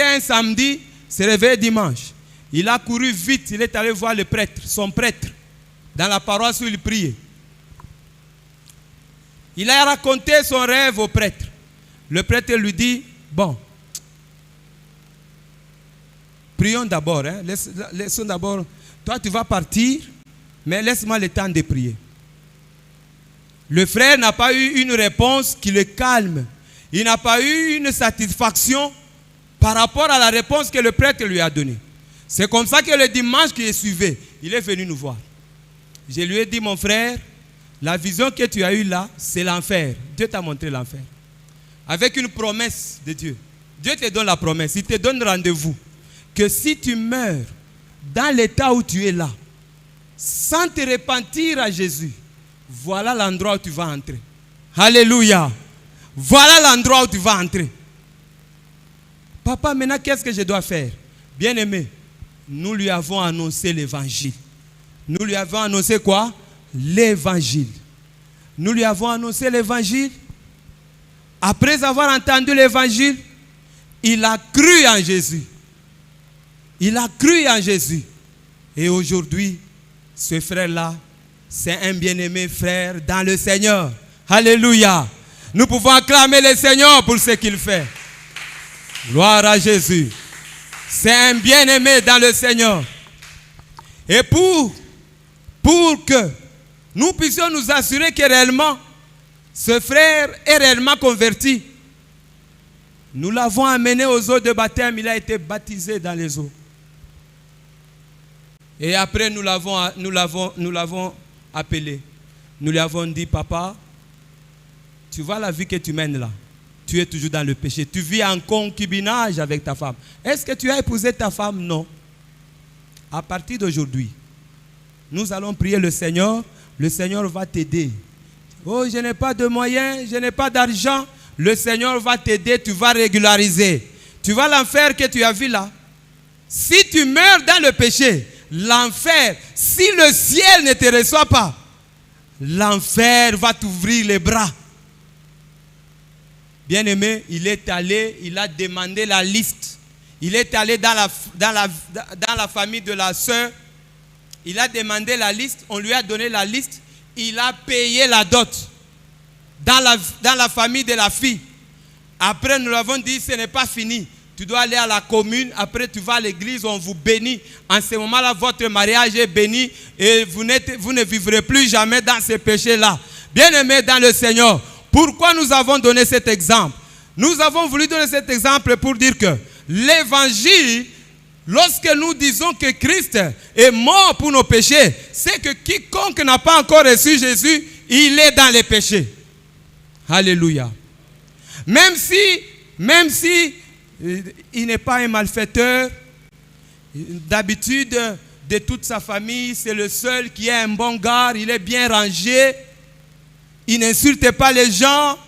un samedi, il s'est réveillé dimanche. Il a couru vite, il est allé voir le prêtre, son prêtre, dans la paroisse où il priait. Il a raconté son rêve au prêtre. Le prêtre lui dit, bon, prions d'abord, hein. Laissons d'abord, toi tu vas partir, mais laisse-moi le temps de prier. Le frère n'a pas eu une réponse qui le calme. Il n'a pas eu une satisfaction par rapport à la réponse que le prêtre lui a donnée. C'est comme ça que le dimanche qui est suivi, il est venu nous voir. Je lui ai dit, mon frère, la vision que tu as eue là, c'est l'enfer. Dieu t'a montré l'enfer. Avec une promesse de Dieu. Dieu te donne la promesse. Il te donne rendez-vous. Que si tu meurs dans l'état où tu es là, sans te repentir à Jésus, voilà l'endroit où tu vas entrer. Alléluia. Voilà l'endroit où tu vas entrer. Papa, maintenant, qu'est-ce que je dois faire? Bien-aimé, nous lui avons annoncé l'évangile. Nous lui avons annoncé quoi? L'évangile. Nous lui avons annoncé l'évangile. Après avoir entendu l'évangile, il a cru en Jésus. Il a cru en Jésus. Et aujourd'hui, ce frère-là, c'est un bien-aimé frère dans le Seigneur. Alléluia. Nous pouvons acclamer le Seigneur pour ce qu'il fait. Gloire à Jésus. C'est un bien-aimé dans le Seigneur. Et pour que nous puissions nous assurer que réellement, ce frère est réellement converti, nous l'avons amené aux eaux de baptême. Il a été baptisé dans les eaux. Et après, nous l'avons appelé. Nous lui avons dit, papa, tu vois la vie que tu mènes là. Tu es toujours dans le péché. Tu vis en concubinage avec ta femme. Est-ce que tu as épousé ta femme? Non. À partir d'aujourd'hui, nous allons prier le Seigneur. Le Seigneur va t'aider. Oh, je n'ai pas de moyens, je n'ai pas d'argent. Le Seigneur va t'aider, tu vas régulariser. Tu vois l'enfer que tu as vu là? Si tu meurs dans le péché, l'enfer, si le ciel ne te reçoit pas, l'enfer va t'ouvrir les bras. Bien-aimé, il est allé, il a demandé la liste. Il est allé dans la famille de la sœur. il a demandé la liste, on lui a donné la liste, il a payé la dot dans la famille de la fille. Après, nous l'avons dit, ce n'est pas fini. Tu dois aller à la commune, après tu vas à l'église, on vous bénit. En ce moment-là, votre mariage est béni et vous ne vivrez plus jamais dans ces péchés-là. Bien-aimés dans le Seigneur, pourquoi nous avons donné cet exemple? Nous avons voulu donner cet exemple pour dire que l'évangile, lorsque nous disons que Christ est mort pour nos péchés, c'est que quiconque n'a pas encore reçu Jésus, il est dans les péchés. Alléluia. Même si il n'est pas un malfaiteur, d'habitude de toute sa famille, c'est le seul qui est un bon gars, il est bien rangé, il n'insulte pas les gens,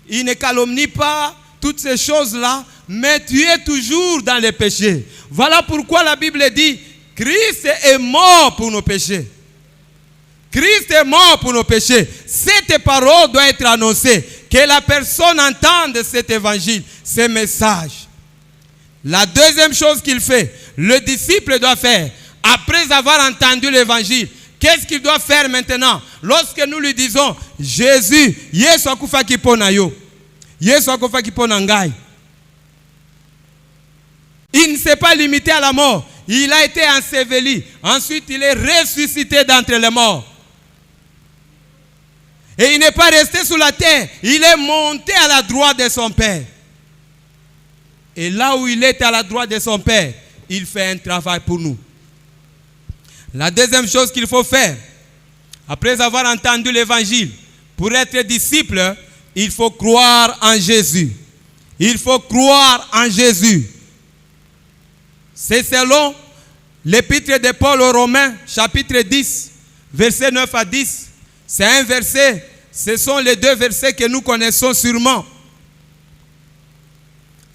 il ne calomnie pas, toutes ces choses-là, mais tu es toujours dans les péchés. Voilà pourquoi la Bible dit, Christ est mort pour nos péchés. Christ est mort pour nos péchés. Cette parole doit être annoncée, que la personne entende cet évangile, ce message. La deuxième chose qu'il fait, le disciple doit faire, après avoir entendu l'évangile, qu'est-ce qu'il doit faire maintenant? Lorsque nous lui disons, Jésus, Yesu akufa kipona yo, Yesu akufa kipona ngai. Il ne s'est pas limité à la mort. Il a été enseveli. Ensuite, il est ressuscité d'entre les morts. Et il n'est pas resté sous la terre. Il est monté à la droite de son Père. Et là où il est à la droite de son Père, il fait un travail pour nous. La deuxième chose qu'il faut faire, après avoir entendu l'évangile, pour être disciple, il faut croire en Jésus. Il faut croire en Jésus. C'est selon l'épître de Paul aux Romains, chapitre 10, versets 9 à 10. C'est un verset, ce sont les deux versets que nous connaissons sûrement.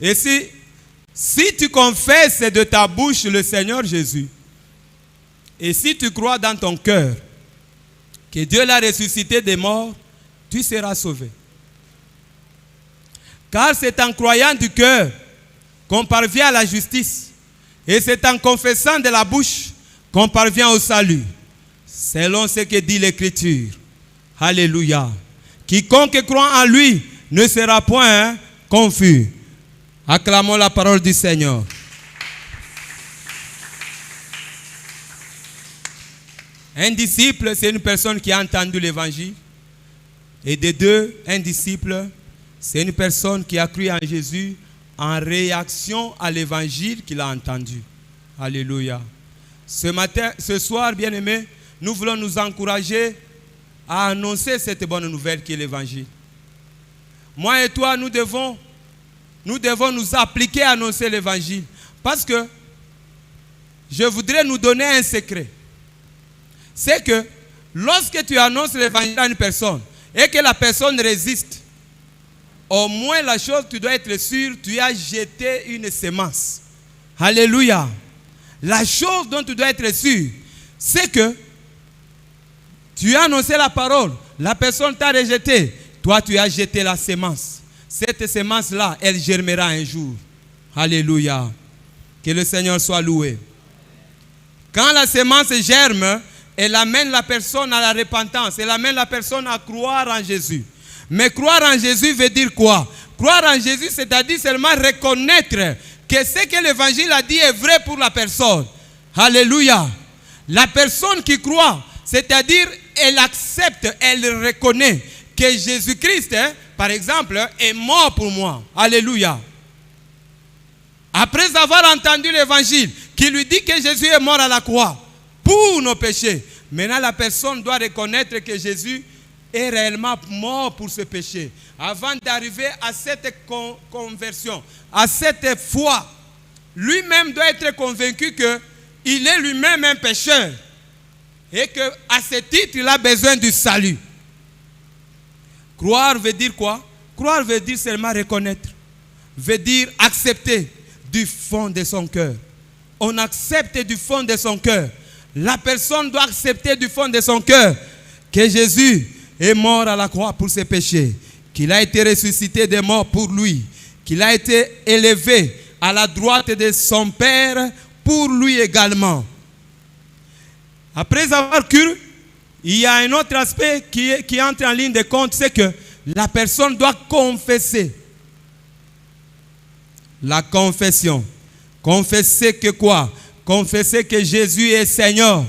Et si tu confesses de ta bouche le Seigneur Jésus, et si tu crois dans ton cœur que Dieu l'a ressuscité des morts, tu seras sauvé. Car c'est en croyant du cœur qu'on parvient à la justice. Et c'est en confessant de la bouche qu'on parvient au salut. Selon ce que dit l'Écriture. Alléluia. Quiconque croit en lui ne sera point confus. Acclamons la parole du Seigneur. Un disciple, c'est une personne qui a entendu l'évangile. Et de deux, un disciple, c'est une personne qui a cru en Jésus en réaction à l'évangile qu'il a entendu. Alléluia. Ce soir, bien-aimés, nous voulons nous encourager à annoncer cette bonne nouvelle qui est l'évangile. Moi et toi, nous devons nous appliquer à annoncer l'évangile. Parce que je voudrais nous donner un secret. C'est que lorsque tu annonces l'évangile à une personne et que la personne résiste, au moins la chose, tu dois être sûr, tu as jeté une sémence. Alléluia. La chose dont tu dois être sûr, c'est que tu as annoncé la parole, la personne t'a rejeté, toi tu as jeté la sémence. Cette sémence-là, elle germera un jour. Alléluia. Que le Seigneur soit loué. Quand la sémence germe, elle amène la personne à la repentance, elle amène la personne à croire en Jésus. Mais croire en Jésus veut dire quoi? Croire en Jésus, c'est-à-dire seulement reconnaître que ce que l'évangile a dit est vrai pour la personne. Alléluia. La personne qui croit, c'est-à-dire elle accepte, elle reconnaît que Jésus-Christ, par exemple, est mort pour moi. Alléluia. Après avoir entendu l'évangile qui lui dit que Jésus est mort à la croix pour nos péchés, maintenant la personne doit reconnaître que Jésus est réellement mort pour ce péché. Avant d'arriver à cette conversion, à cette foi, lui-même doit être convaincu qu'il est lui-même un pécheur et qu'à ce titre, il a besoin du salut. Croire veut dire quoi? Croire veut dire seulement reconnaître, veut dire accepter du fond de son cœur. On accepte du fond de son cœur. La personne doit accepter du fond de son cœur que Jésus est mort à la croix pour ses péchés, qu'il a été ressuscité des morts pour lui, qu'il a été élevé à la droite de son Père pour lui également. Après avoir cru, il y a un autre aspect qui entre en ligne de compte, c'est que la personne doit confesser. La confession. Confesser que quoi? Confesser que Jésus est Seigneur.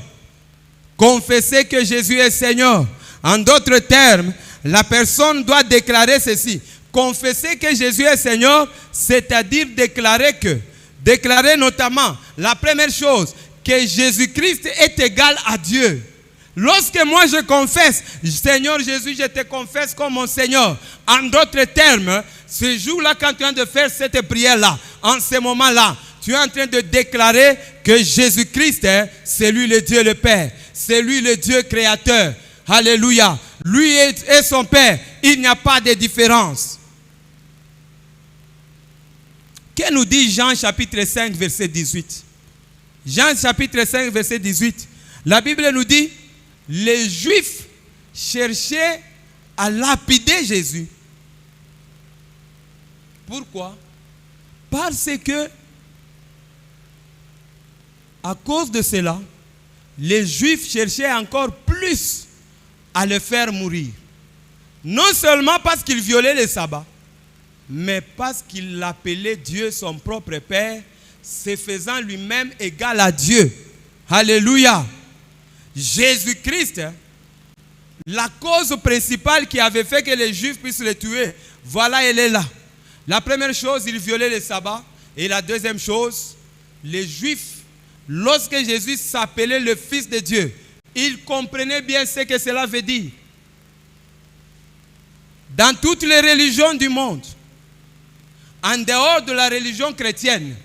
Confesser que Jésus est Seigneur. En d'autres termes, la personne doit déclarer ceci. Confesser que Jésus est Seigneur, c'est-à-dire déclarer notamment, la première chose, que Jésus-Christ est égal à Dieu. Lorsque moi je confesse, Seigneur Jésus, je te confesse comme mon Seigneur. En d'autres termes, ce jour-là, quand tu es en train de faire cette prière-là, en ce moment-là, tu es en train de déclarer que Jésus-Christ, c'est lui le Dieu le Père. C'est lui le Dieu créateur. Alléluia. Lui et son Père, il n'y a pas de différence. Que nous dit Jean chapitre 5, verset 18? Jean chapitre 5, verset 18. La Bible nous dit, les Juifs cherchaient à lapider Jésus. Pourquoi? Parce que, à cause de cela, les Juifs cherchaient encore plus à le faire mourir. Non seulement parce qu'il violait le sabbat, mais parce qu'il l'appelait Dieu son propre Père, se faisant lui-même égal à Dieu. Alléluia. Jésus-Christ, la cause principale qui avait fait que les Juifs puissent le tuer, voilà, elle est là. La première chose, il violait le sabbat. Et la deuxième chose, les Juifs, lorsque Jésus s'appelait le Fils de Dieu, ils comprenaient bien ce que cela veut dire. Dans toutes les religions du monde, en dehors de la religion chrétienne,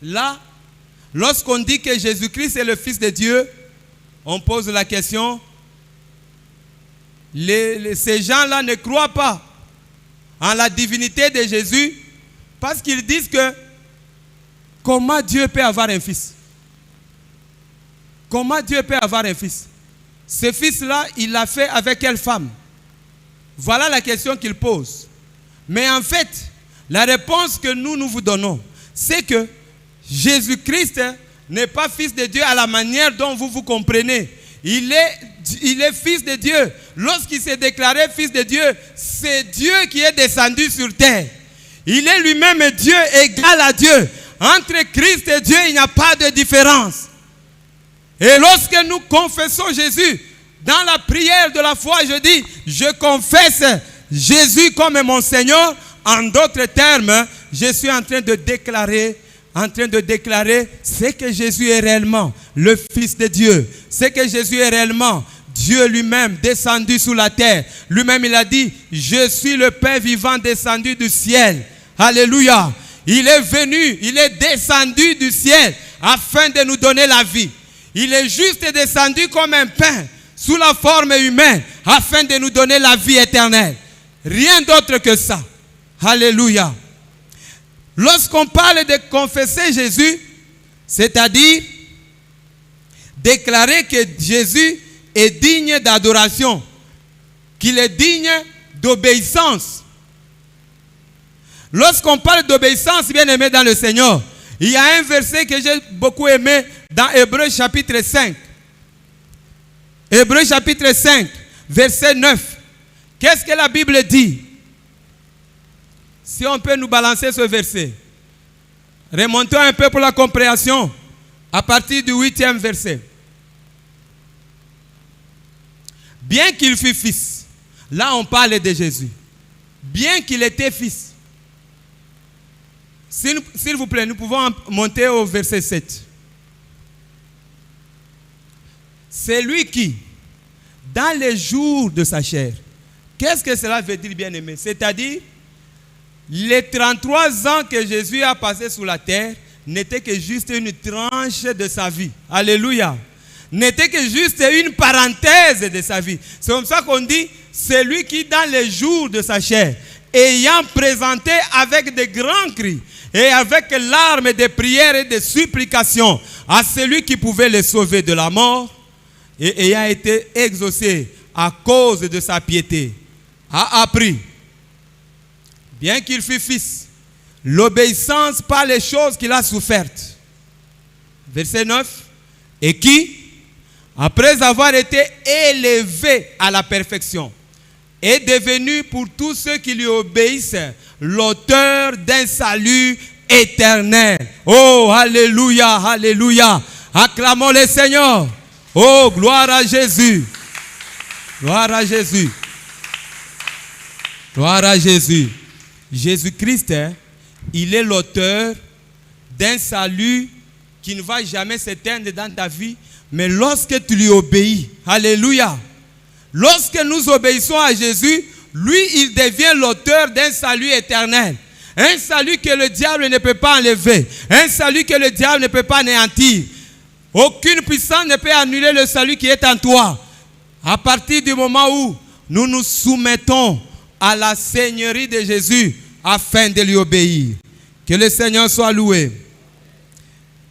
là, lorsqu'on dit que Jésus-Christ est le Fils de Dieu, on pose la question, ces gens-là ne croient pas en la divinité de Jésus parce qu'ils disent que comment Dieu peut avoir un fils? Comment Dieu peut avoir un fils? Ce fils-là, il l'a fait avec quelle femme? Voilà la question qu'ils posent. Mais en fait, la réponse que nous vous donnons, c'est que Jésus-Christ n'est pas fils de Dieu à la manière dont vous comprenez. Il est fils de Dieu. Lorsqu'il s'est déclaré fils de Dieu, c'est Dieu qui est descendu sur terre. Il est lui-même Dieu, égal à Dieu. Entre Christ et Dieu, il n'y a pas de différence. Et lorsque nous confessons Jésus, dans la prière de la foi, je dis, je confesse Jésus comme mon Seigneur. En d'autres termes, je suis en train de déclarer ce que Jésus est réellement, le Fils de Dieu. C'est que Jésus est réellement Dieu lui-même descendu sous la terre. Lui-même, il a dit, je suis le Père vivant descendu du ciel. Alléluia. Il est venu, il est descendu du ciel afin de nous donner la vie. Il est juste descendu comme un pain sous la forme humaine afin de nous donner la vie éternelle. Rien d'autre que ça. Alléluia. Lorsqu'on parle de confesser Jésus, c'est-à-dire déclarer que Jésus est digne d'adoration, qu'il est digne d'obéissance. Lorsqu'on parle d'obéissance, bien aimé dans le Seigneur, il y a un verset que j'ai beaucoup aimé dans Hébreux chapitre 5. Hébreux chapitre 5, verset 9. Qu'est-ce que la Bible dit? Si on peut nous balancer ce verset. Remontons un peu pour la compréhension à partir du 8e verset. Bien qu'il fût fils, là on parle de Jésus. Bien qu'il était fils. S'il vous plaît, nous pouvons monter au verset 7. C'est lui qui, dans les jours de sa chair, qu'est-ce que cela veut dire, bien-aimé? C'est-à-dire, les 33 ans que Jésus a passé sur la terre n'étaient que juste une tranche de sa vie. Alléluia. N'était que juste une parenthèse de sa vie. C'est comme ça qu'on dit, c'est lui qui, dans les jours de sa chair, ayant présenté avec de grands cris et avec larmes de prières et de supplications à celui qui pouvait le sauver de la mort, et ayant été exaucé à cause de sa piété, a appris, bien qu'il fût fils, l'obéissance par les choses qu'il a souffertes. Verset 9. Et qui, après avoir été élevé à la perfection, est devenu pour tous ceux qui lui obéissent l'auteur d'un salut éternel. Oh, alléluia, alléluia. Acclamons le Seigneur. Oh, gloire à Jésus. Gloire à Jésus. Gloire à Jésus. Jésus-Christ, il est l'auteur d'un salut qui ne va jamais s'éteindre dans ta vie, mais lorsque tu lui obéis. Alléluia. Lorsque nous obéissons à Jésus, lui, il devient l'auteur d'un salut éternel. Un salut que le diable ne peut pas enlever. Un salut que le diable ne peut pas anéantir. Aucune puissance ne peut annuler le salut qui est en toi. À partir du moment où nous nous soumettons à la Seigneurie de Jésus afin de lui obéir. Que le Seigneur soit loué.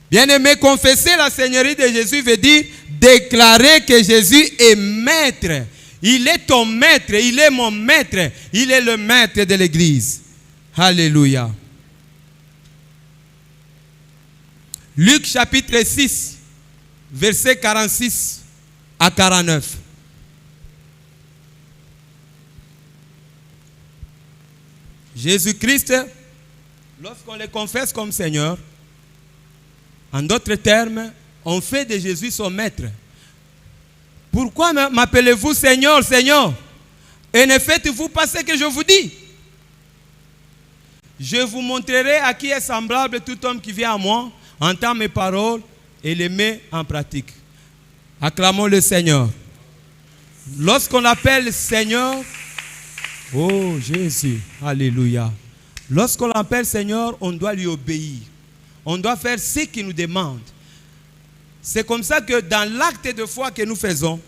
Bien-aimé, confesser la Seigneurie de Jésus veut dire déclarer que Jésus est maître. Il est ton maître, il est mon maître, il est le maître de l'Église. Alléluia. Luc chapitre 6, versets 46 à 49. Jésus-Christ, lorsqu'on le confesse comme Seigneur, en d'autres termes, on fait de Jésus son maître. Pourquoi m'appelez-vous Seigneur, Seigneur, et ne faites-vous pas ce que je vous dis? Je vous montrerai à qui est semblable tout homme qui vient à moi, entend mes paroles et les met en pratique. Acclamons le Seigneur. Lorsqu'on appelle Seigneur, oh Jésus, alléluia. Lorsqu'on l'appelle Seigneur, on doit lui obéir. On doit faire ce qu'il nous demande. C'est comme ça que dans l'acte de foi que nous faisons,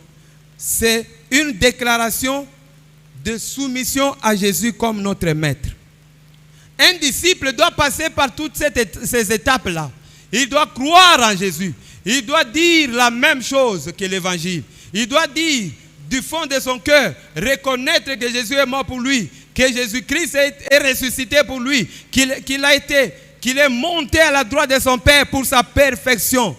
c'est une déclaration de soumission à Jésus comme notre maître. Un disciple doit passer par toutes ces étapes-là. Il doit croire en Jésus. Il doit dire la même chose que l'Évangile. Il doit dire du fond de son cœur, reconnaître que Jésus est mort pour lui, que Jésus-Christ est ressuscité pour lui, qu'il est monté à la droite de son Père pour sa perfection.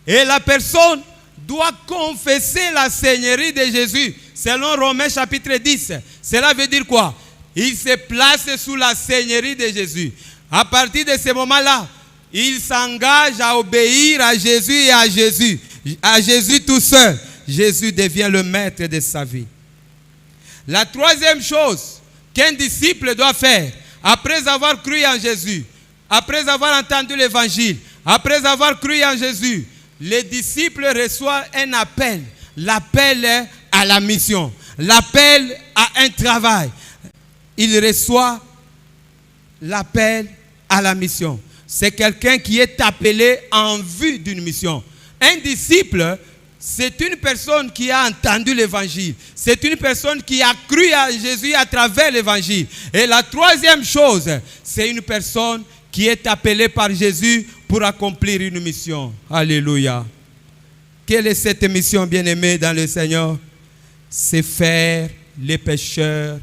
Et la personne doit confesser la Seigneurie de Jésus. Selon Romains chapitre 10. Cela veut dire quoi? Il se place sous la Seigneurie de Jésus. À partir de ce moment-là, il s'engage à obéir à Jésus et à Jésus. À Jésus tout seul. Jésus devient le maître de sa vie. La troisième chose qu'un disciple doit faire, après avoir cru en Jésus, après avoir entendu l'évangile, après avoir cru en Jésus, les disciples reçoivent un appel. L'appel à la mission. L'appel à un travail. Il reçoit l'appel à la mission. C'est quelqu'un qui est appelé en vue d'une mission. Un disciple, c'est une personne qui a entendu l'évangile. C'est une personne qui a cru à Jésus à travers l'évangile. Et la troisième chose, c'est une personne qui est appelée par Jésus pour accomplir une mission. Alléluia. Quelle est cette mission, bien-aimée dans le Seigneur? C'est faire les pécheurs,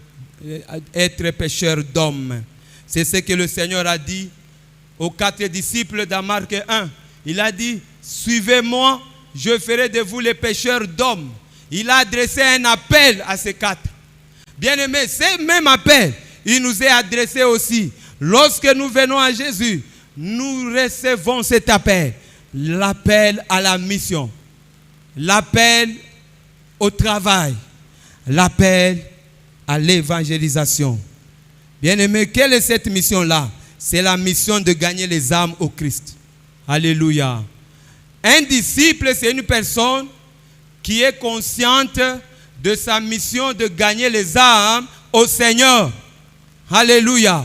être pécheur d'hommes. C'est ce que le Seigneur a dit aux 4 disciples dans Marc 1. Il a dit, suivez-moi, je ferai de vous les pécheurs d'hommes. Il a adressé un appel à ces 4. Bien-aimés, ce même appel, il nous est adressé aussi. Lorsque nous venons à Jésus, nous recevons cet appel. L'appel à la mission. L'appel au travail. L'appel à l'évangélisation. Bien-aimés, quelle est cette mission-là? C'est la mission de gagner les âmes au Christ. Alléluia. Un disciple, c'est une personne qui est consciente de sa mission de gagner les âmes au Seigneur. Alléluia.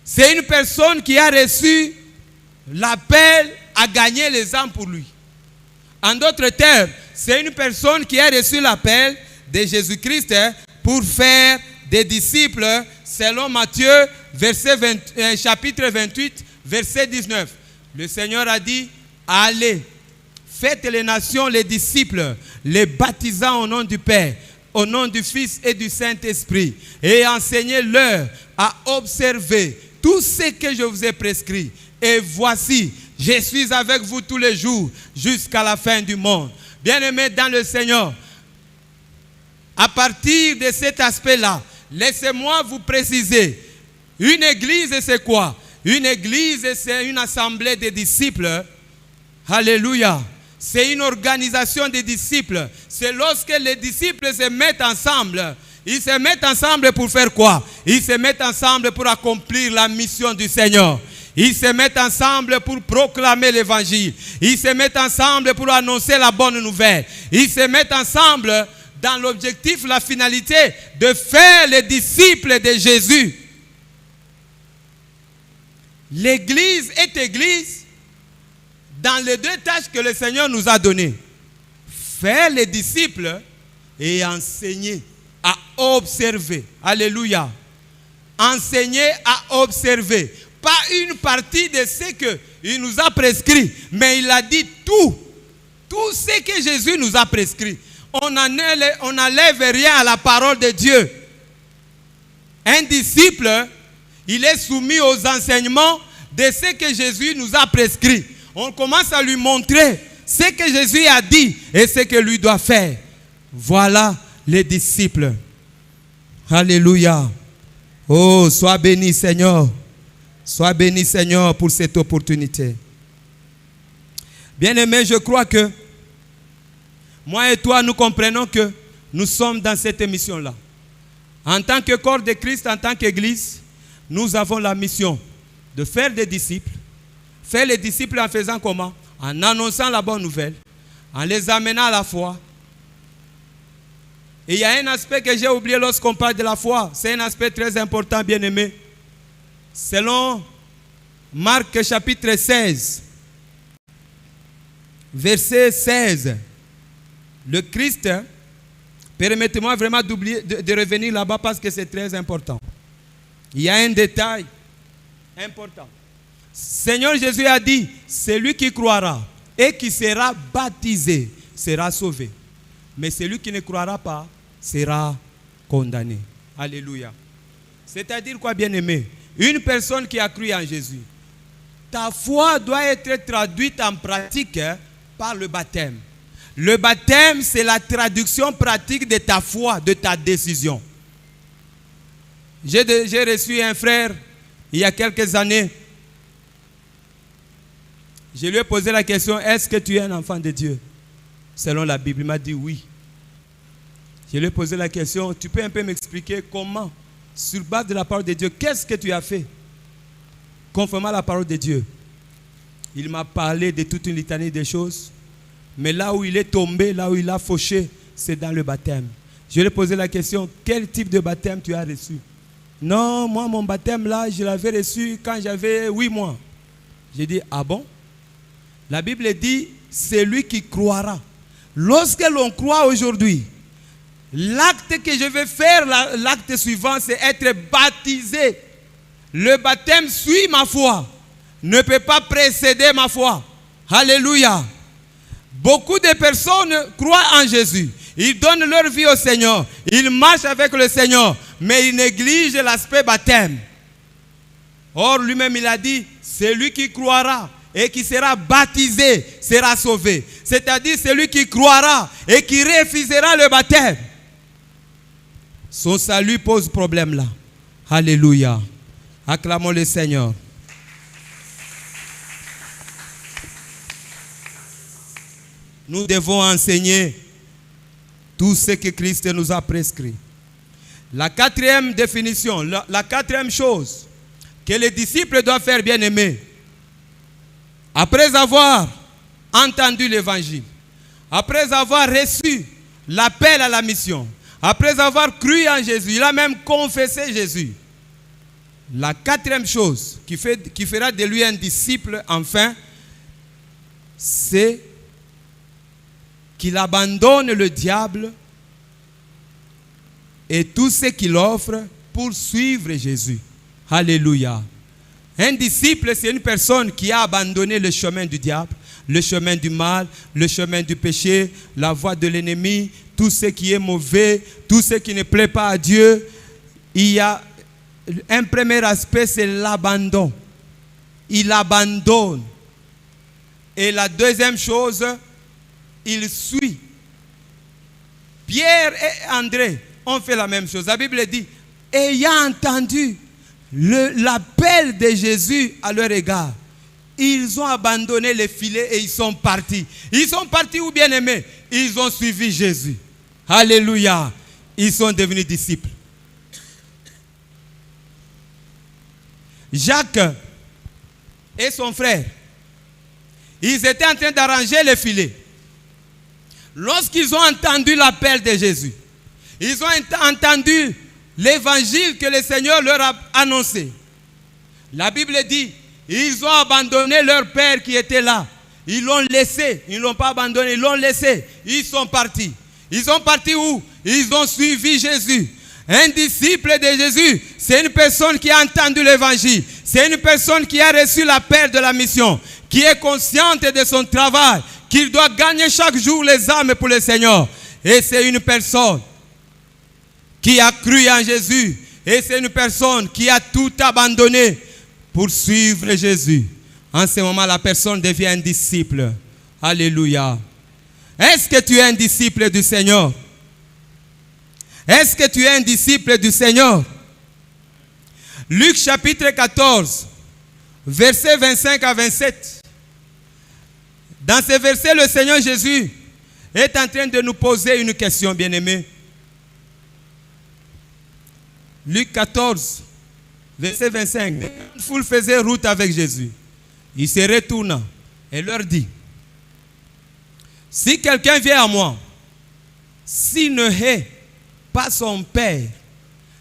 C'est une personne qui a reçu l'appel à gagner les âmes pour lui. En d'autres termes, c'est une personne qui a reçu l'appel de Jésus-Christ pour faire des disciples selon Matthieu chapitre 28, verset 19. Le Seigneur a dit, allez, faites les nations les disciples, les baptisant au nom du Père, au nom du Fils et du Saint-Esprit, et enseignez-leur à observer tout ce que je vous ai prescrit. Et voici, Je suis avec vous tous les jours jusqu'à la fin du monde. Bien-aimés dans le Seigneur, à partir de cet aspect-là, laissez-moi vous préciser. Une église, c'est quoi? Une église, c'est une assemblée de disciples. Alléluia. C'est une organisation de disciples. C'est lorsque les disciples se mettent ensemble. Ils se mettent ensemble pour faire quoi? Ils se mettent ensemble pour accomplir la mission du Seigneur. Ils se mettent ensemble pour proclamer l'évangile. Ils se mettent ensemble pour annoncer la bonne nouvelle. Ils se mettent ensemble dans l'objectif, la finalité de faire les disciples de Jésus. L'église est église dans les deux tâches que le Seigneur nous a données. Faire les disciples et enseigner à observer. Alléluia. Enseigner à observer. Pas une partie de ce qu'il nous a prescrit, mais il a dit tout. Tout ce que Jésus nous a prescrit. On n'enlève rien à la parole de Dieu. Un disciple, il est soumis aux enseignements de ce que Jésus nous a prescrit. On commence à lui montrer ce que Jésus a dit et ce que lui doit faire. Voilà les disciples. Alléluia. Oh, sois béni Seigneur. Sois béni Seigneur pour cette opportunité. Bien-aimés, je crois que moi et toi, nous comprenons que nous sommes dans cette mission-là. En tant que corps de Christ, en tant qu'Église, nous avons la mission de faire des disciples. Faire les disciples en faisant comment? En annonçant la bonne nouvelle, en les amenant à la foi. Et il y a un aspect que j'ai oublié lorsqu'on parle de la foi. C'est un aspect très important, bien-aimé. Selon Marc chapitre 16, verset 16, le Christ, permettez-moi vraiment de revenir là-bas parce que c'est très important. Il y a un détail important. Seigneur Jésus a dit, celui qui croira et qui sera baptisé sera sauvé. Mais celui qui ne croira pas sera condamné. Alléluia. C'est-à-dire quoi, bien-aimé? Une personne qui a cru en Jésus, ta foi doit être traduite en pratique par le baptême. Le baptême, c'est la traduction pratique de ta foi, de ta décision. J'ai reçu un frère il y a quelques années. Je lui ai posé la question, est-ce que tu es un enfant de Dieu? Selon la Bible, il m'a dit oui. Je lui ai posé la question, tu peux un peu m'expliquer comment, sur base de la parole de Dieu, qu'est-ce que tu as fait conformément à la parole de Dieu? Il m'a parlé de toute une litanie de choses. Mais là où il est tombé, là où il a fauché, c'est dans le baptême. Je lui ai posé la question, quel type de baptême tu as reçu? Non, moi mon baptême là, je l'avais reçu quand j'avais 8 mois. J'ai dit, ah bon? La Bible dit, c'est lui qui croira. Lorsque l'on croit aujourd'hui, l'acte que je vais faire, l'acte suivant, c'est être baptisé. Le baptême suit ma foi, ne peut pas précéder ma foi. Alléluia. Beaucoup de personnes croient en Jésus. Ils donnent leur vie au Seigneur. Ils marchent avec le Seigneur. Mais ils négligent l'aspect baptême. Or, lui-même, il a dit, celui qui croira et qui sera baptisé sera sauvé. C'est-à-dire, celui qui croira et qui refusera le baptême, son salut pose problème là. Alléluia. Acclamons le Seigneur. Nous devons enseigner tout ce que Christ nous a prescrit. La quatrième définition, la quatrième chose que les disciples doivent faire, bien-aimés, après avoir entendu l'évangile, après avoir reçu l'appel à la mission, après avoir cru en Jésus, il a même confessé Jésus. La quatrième chose qui fera de lui un disciple, enfin, c'est qu'il abandonne le diable et tout ce qu'il offre pour suivre Jésus. Alléluia. Un disciple, c'est une personne qui a abandonné le chemin du diable, le chemin du mal, le chemin du péché, la voie de l'ennemi, tout ce qui est mauvais, tout ce qui ne plaît pas à Dieu. Il y a un premier aspect, c'est l'abandon. Il abandonne. Et la deuxième chose, il suit. Pierre et André ont fait la même chose. La Bible dit, ayant entendu l'appel de Jésus à leur égard, ils ont abandonné les filets et ils sont partis. Ils sont partis où, bien-aimés? Ils ont suivi Jésus. Alléluia. Ils sont devenus disciples. Jacques et son frère, ils étaient en train d'arranger les filets. Lorsqu'ils ont entendu l'appel de Jésus, ils ont entendu l'évangile que le Seigneur leur a annoncé. La Bible dit, ils ont abandonné leur père qui était là. Ils l'ont laissé. Ils ne l'ont pas abandonné, ils l'ont laissé. Ils sont partis. Ils sont partis où? Ils ont suivi Jésus. Un disciple de Jésus, c'est une personne qui a entendu l'évangile. C'est une personne qui a reçu l'appel de la mission, qui est consciente de son travail, qu'il doit gagner chaque jour les âmes pour le Seigneur. Et c'est une personne qui a cru en Jésus. Et c'est une personne qui a tout abandonné pour suivre Jésus. En ce moment, la personne devient un disciple. Alléluia. Est-ce que tu es un disciple du Seigneur? Est-ce que tu es un disciple du Seigneur? Luc chapitre 14, versets 25 à 27. Dans ces versets, le Seigneur Jésus est en train de nous poser une question, bien-aimés. Luc 14, verset 25. Une foule faisait route avec Jésus. Il se retourna et leur dit, si quelqu'un vient à moi, s'il ne hait pas son père,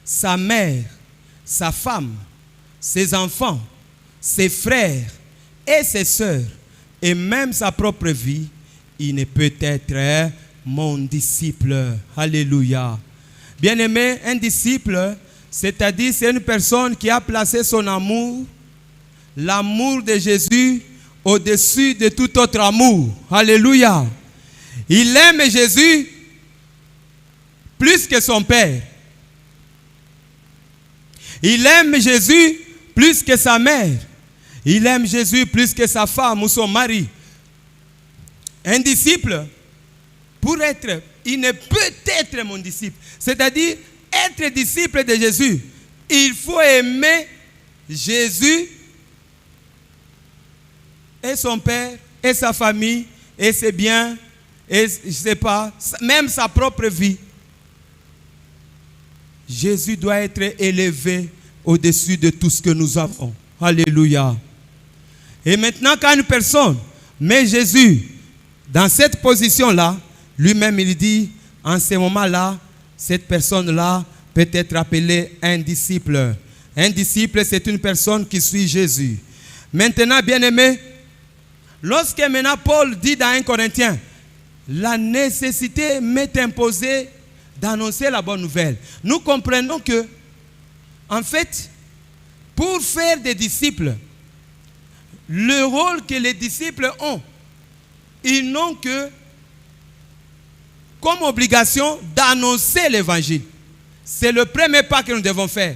sa mère, sa femme, ses enfants, ses frères et ses sœurs, et même sa propre vie, il ne peut être mon disciple. Alléluia. Bien-aimé, un disciple, c'est-à-dire c'est une personne qui a placé son amour, l'amour de Jésus, au-dessus de tout autre amour. Alléluia. Il aime Jésus plus que son père. Il aime Jésus plus que sa mère. Il aime Jésus plus que sa femme ou son mari. Un disciple, pour être, il ne peut être mon disciple. C'est-à-dire, être disciple de Jésus, il faut aimer Jésus et son père, et sa famille, et ses biens, et je ne sais pas, même sa propre vie. Jésus doit être élevé au-dessus de tout ce que nous avons. Alléluia. Et maintenant, quand une personne met Jésus dans cette position-là, lui-même il dit, en ce moment-là, cette personne-là peut être appelée un disciple. Un disciple, c'est une personne qui suit Jésus. Maintenant, bien-aimé, lorsque maintenant Paul dit dans 1 Corinthiens, la nécessité m'est imposée d'annoncer la bonne nouvelle. Nous comprenons que, en fait, pour faire des disciples, le rôle que les disciples ont, ils n'ont que comme obligation d'annoncer l'évangile. C'est le premier pas que nous devons faire.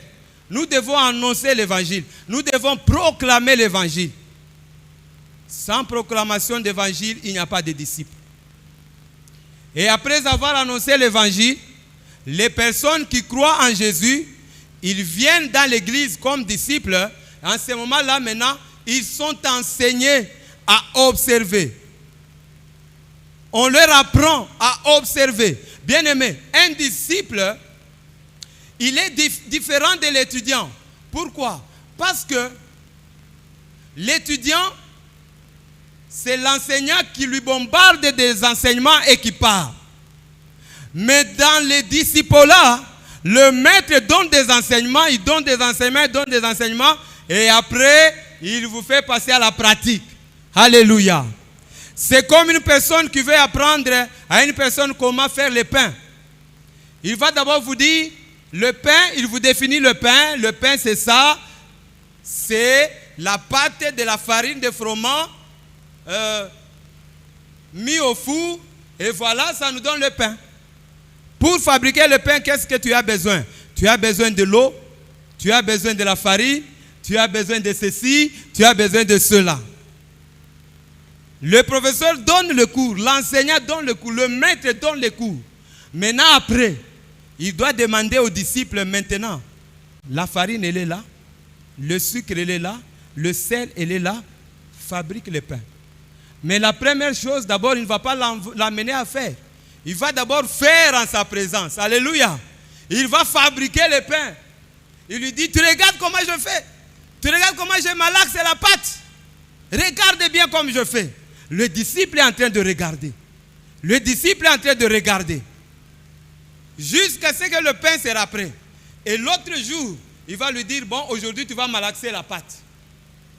Nous devons annoncer l'évangile. Nous devons proclamer l'évangile. Sans proclamation d'évangile, il n'y a pas de disciples. Et après avoir annoncé l'évangile, les personnes qui croient en Jésus, ils viennent dans l'église comme disciples. En ce moment-là, maintenant, ils sont enseignés à observer. On leur apprend à observer. Bien-aimé, un disciple, il est différent de l'étudiant. Pourquoi? Parce que l'étudiant, c'est l'enseignant qui lui bombarde des enseignements et qui part. Mais dans les disciples-là, le maître donne des enseignements, il donne des enseignements, il donne des enseignements, et après, il vous fait passer à la pratique. Alléluia. C'est comme une personne qui veut apprendre à une personne comment faire le pain. Il va d'abord vous dire, le pain, il vous définit le pain. Le pain, c'est ça. C'est la pâte de la farine de froment mis au four. Et voilà, ça nous donne le pain. Pour fabriquer le pain, qu'est-ce que tu as besoin? Tu as besoin de l'eau, tu as besoin de la farine, tu as besoin de ceci, tu as besoin de cela. Le professeur donne le cours, l'enseignant donne le cours, le maître donne le cours. Maintenant, après, il doit demander aux disciples maintenant. La farine, elle est là. Le sucre, elle est là. Le sel, elle est là. Fabrique le pain. Mais la première chose, d'abord, il ne va pas l'amener à faire. Il va d'abord faire en sa présence. Alléluia. Il va fabriquer le pain. Il lui dit, tu regardes comment je fais. Tu regardes comment je malaxe la pâte. Regarde bien comme je fais. Le disciple est en train de regarder. Le disciple est en train de regarder. Jusqu'à ce que le pain sera prêt. Et l'autre jour, il va lui dire, bon, aujourd'hui tu vas malaxer la pâte.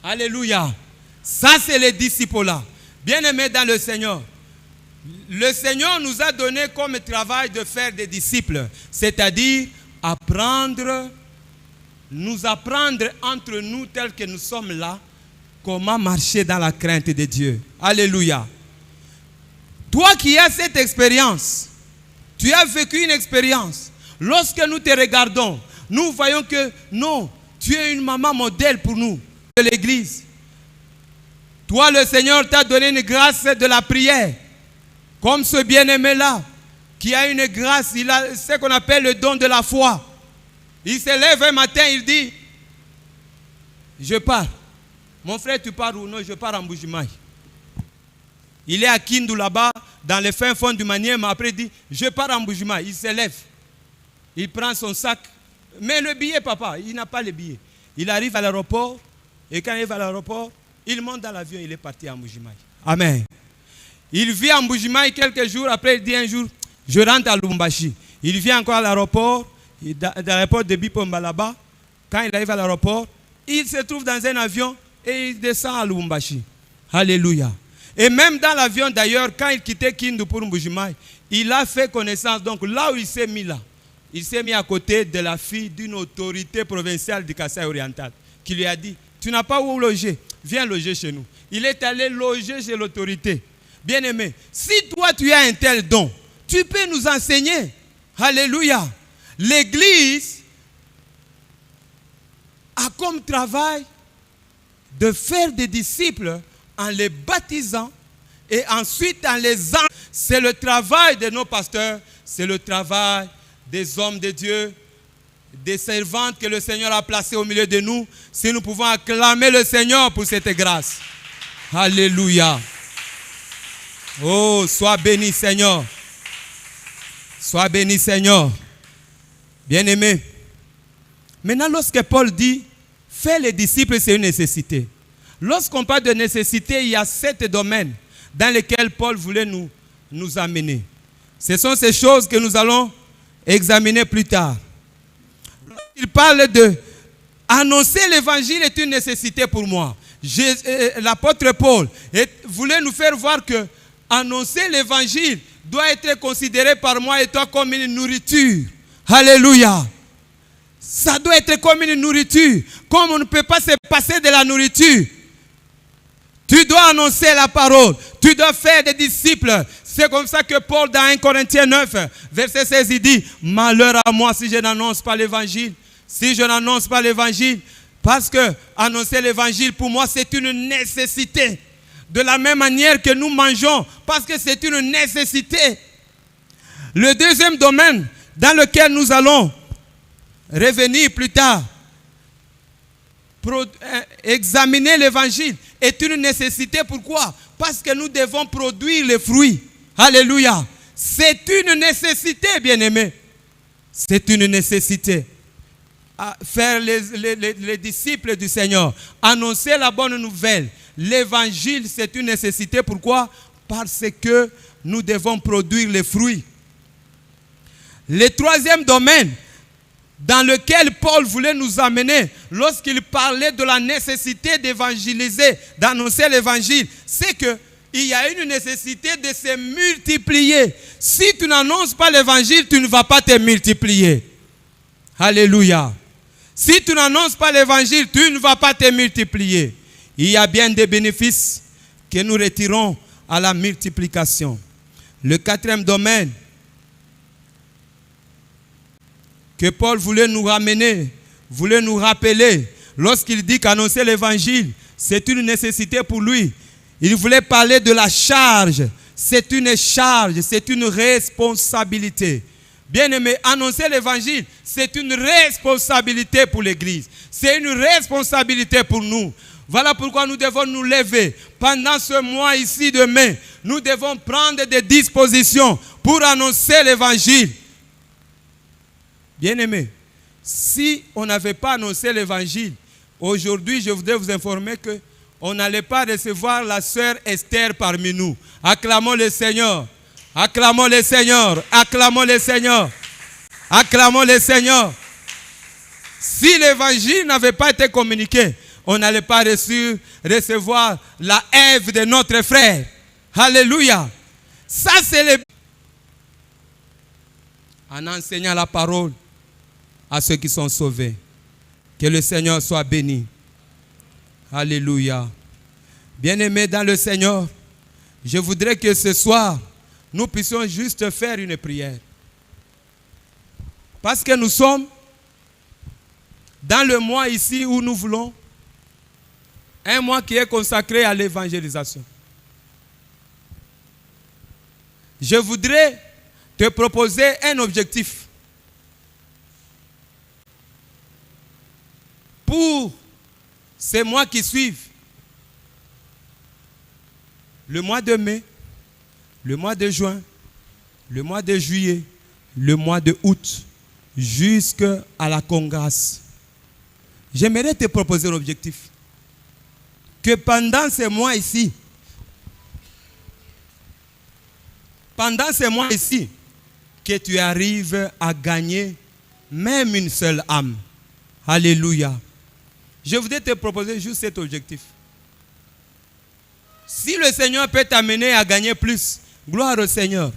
Alléluia. Ça, c'est les disciples-là. Bien-aimés dans le Seigneur. Le Seigneur nous a donné comme travail de faire des disciples. C'est-à-dire, nous apprendre entre nous tels que nous sommes là, comment marcher dans la crainte de Dieu. Alléluia. Toi qui as cette expérience, tu as vécu une expérience. Lorsque nous te regardons, nous voyons que non, tu es une maman modèle pour nous, de l'église. Toi, le Seigneur t'a donné une grâce de la prière. Comme ce bien-aimé-là, qui a une grâce, il a ce qu'on appelle le don de la foi. Il se lève un matin, il dit, je pars. Mon frère, tu pars ou non? Je pars en Mbuji-Mayi. Il est à Kindu là-bas, dans les fins fonds du Maniema. Après, il dit, je pars en Mbuji-Mayi. Il se lève. Il prend son sac. Mais le billet, papa, il n'a pas le billet. Il arrive à l'aéroport. Et quand il arrive à l'aéroport, il monte dans l'avion. Il est parti en Mbuji-Mayi. Amen. Il vit en Mbuji-Mayi quelques jours. Après, il dit un jour, je rentre à Lubumbashi. Il vient encore à l'aéroport. Dans l'aéroport de Bipomba là-bas. Quand il arrive à l'aéroport, il se trouve dans un avion. Et il descend à Lubumbashi. Alléluia. Et même dans l'avion d'ailleurs, quand il quittait Kindu pour Mbuji-Mayi, il a fait connaissance. Donc là où il s'est mis là, il s'est mis à côté de la fille d'une autorité provinciale du Kasaï oriental. Qui lui a dit, tu n'as pas où loger, viens loger chez nous. Il est allé loger chez l'autorité. Bien-aimé, si toi tu as un tel don, tu peux nous enseigner. Alléluia. L'église a comme travail de faire des disciples en les baptisant et ensuite en les enseignant. C'est le travail de nos pasteurs, c'est le travail des hommes de Dieu, des servantes que le Seigneur a placées au milieu de nous. Si nous pouvons acclamer le Seigneur pour cette grâce. Alléluia. Oh, sois béni Seigneur. Sois béni Seigneur. Bien-aimé. Maintenant, lorsque Paul dit, faire les disciples, c'est une nécessité. Lorsqu'on parle de nécessité, il y a 7 domaines dans lesquels Paul voulait nous amener. Ce sont ces choses que nous allons examiner plus tard. Il parle de annoncer l'évangile est une nécessité pour moi. L'apôtre Paul voulait nous faire voir que annoncer l'évangile doit être considéré par moi et toi comme une nourriture. Alléluia. Ça doit être comme une nourriture. Comme on ne peut pas se passer de la nourriture. Tu dois annoncer la parole. Tu dois faire des disciples. C'est comme ça que Paul, dans 1 Corinthiens 9, verset 16, il dit, malheur à moi si je n'annonce pas l'évangile. Si je n'annonce pas l'évangile. Parce que annoncer l'évangile, pour moi, c'est une nécessité. De la même manière que nous mangeons. Parce que c'est une nécessité. Le deuxième domaine dans lequel nous allons revenir plus tard, examiner l'évangile est une nécessité. Pourquoi? Parce que nous devons produire les fruits. Alléluia. C'est une nécessité, bien-aimés. C'est une nécessité. Faire les disciples du Seigneur. Annoncer la bonne nouvelle. L'évangile, c'est une nécessité. Pourquoi? Parce que nous devons produire les fruits. Le troisième domaine dans lequel Paul voulait nous amener lorsqu'il parlait de la nécessité d'évangéliser, d'annoncer l'évangile, c'est qu'il y a une nécessité de se multiplier. Si tu n'annonces pas l'évangile, tu ne vas pas te multiplier. Alléluia. Si tu n'annonces pas l'évangile, tu ne vas pas te multiplier. Il y a bien des bénéfices que nous retirons à la multiplication. Le quatrième domaine que Paul voulait nous ramener, voulait nous rappeler, lorsqu'il dit qu'annoncer l'évangile, c'est une nécessité pour lui. Il voulait parler de la charge. C'est une charge, c'est une responsabilité. Bien-aimés, annoncer l'évangile, c'est une responsabilité pour l'Église. C'est une responsabilité pour nous. Voilà pourquoi nous devons nous lever. Pendant ce mois ici de mai, nous devons prendre des dispositions pour annoncer l'évangile. Bien-aimés, si on n'avait pas annoncé l'évangile, aujourd'hui, je voudrais vous informer que on n'allait pas recevoir la sœur Esther parmi nous. Acclamons le Seigneur. Acclamons le Seigneur. Acclamons le Seigneur. Acclamons le Seigneur. Si l'évangile n'avait pas été communiqué, on n'allait pas recevoir la Ève de notre frère. Alléluia. Ça, c'est le... En enseignant la parole à ceux qui sont sauvés. Que le Seigneur soit béni. Alléluia. Bien-aimés dans le Seigneur, je voudrais que ce soir, nous puissions juste faire une prière. Parce que nous sommes dans le mois ici où nous voulons un mois qui est consacré à l'évangélisation. Je voudrais te proposer un objectif pour ces mois qui suivent. Le mois de mai, le mois de juin, le mois de juillet, le mois de août, jusqu'à la congrès. J'aimerais te proposer un objectif. Que pendant ces mois ici, que tu arrives à gagner même une seule âme. Alléluia. Je voudrais te proposer juste cet objectif. Si le Seigneur peut t'amener à gagner plus, gloire au Seigneur.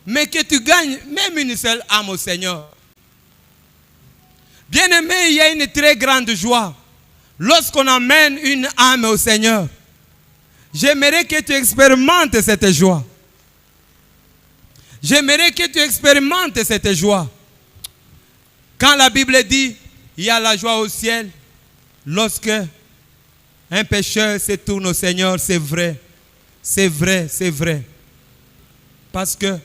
Mais que tu gagnes même une seule âme au Seigneur. Bien-aimé, il y a une très grande joie lorsqu'on amène une âme au Seigneur. J'aimerais que tu expérimentes cette joie. J'aimerais que tu expérimentes cette joie. Quand la Bible dit, il y a la joie au ciel, lorsque un pécheur se tourne au Seigneur, c'est vrai. C'est vrai, c'est vrai. Parce que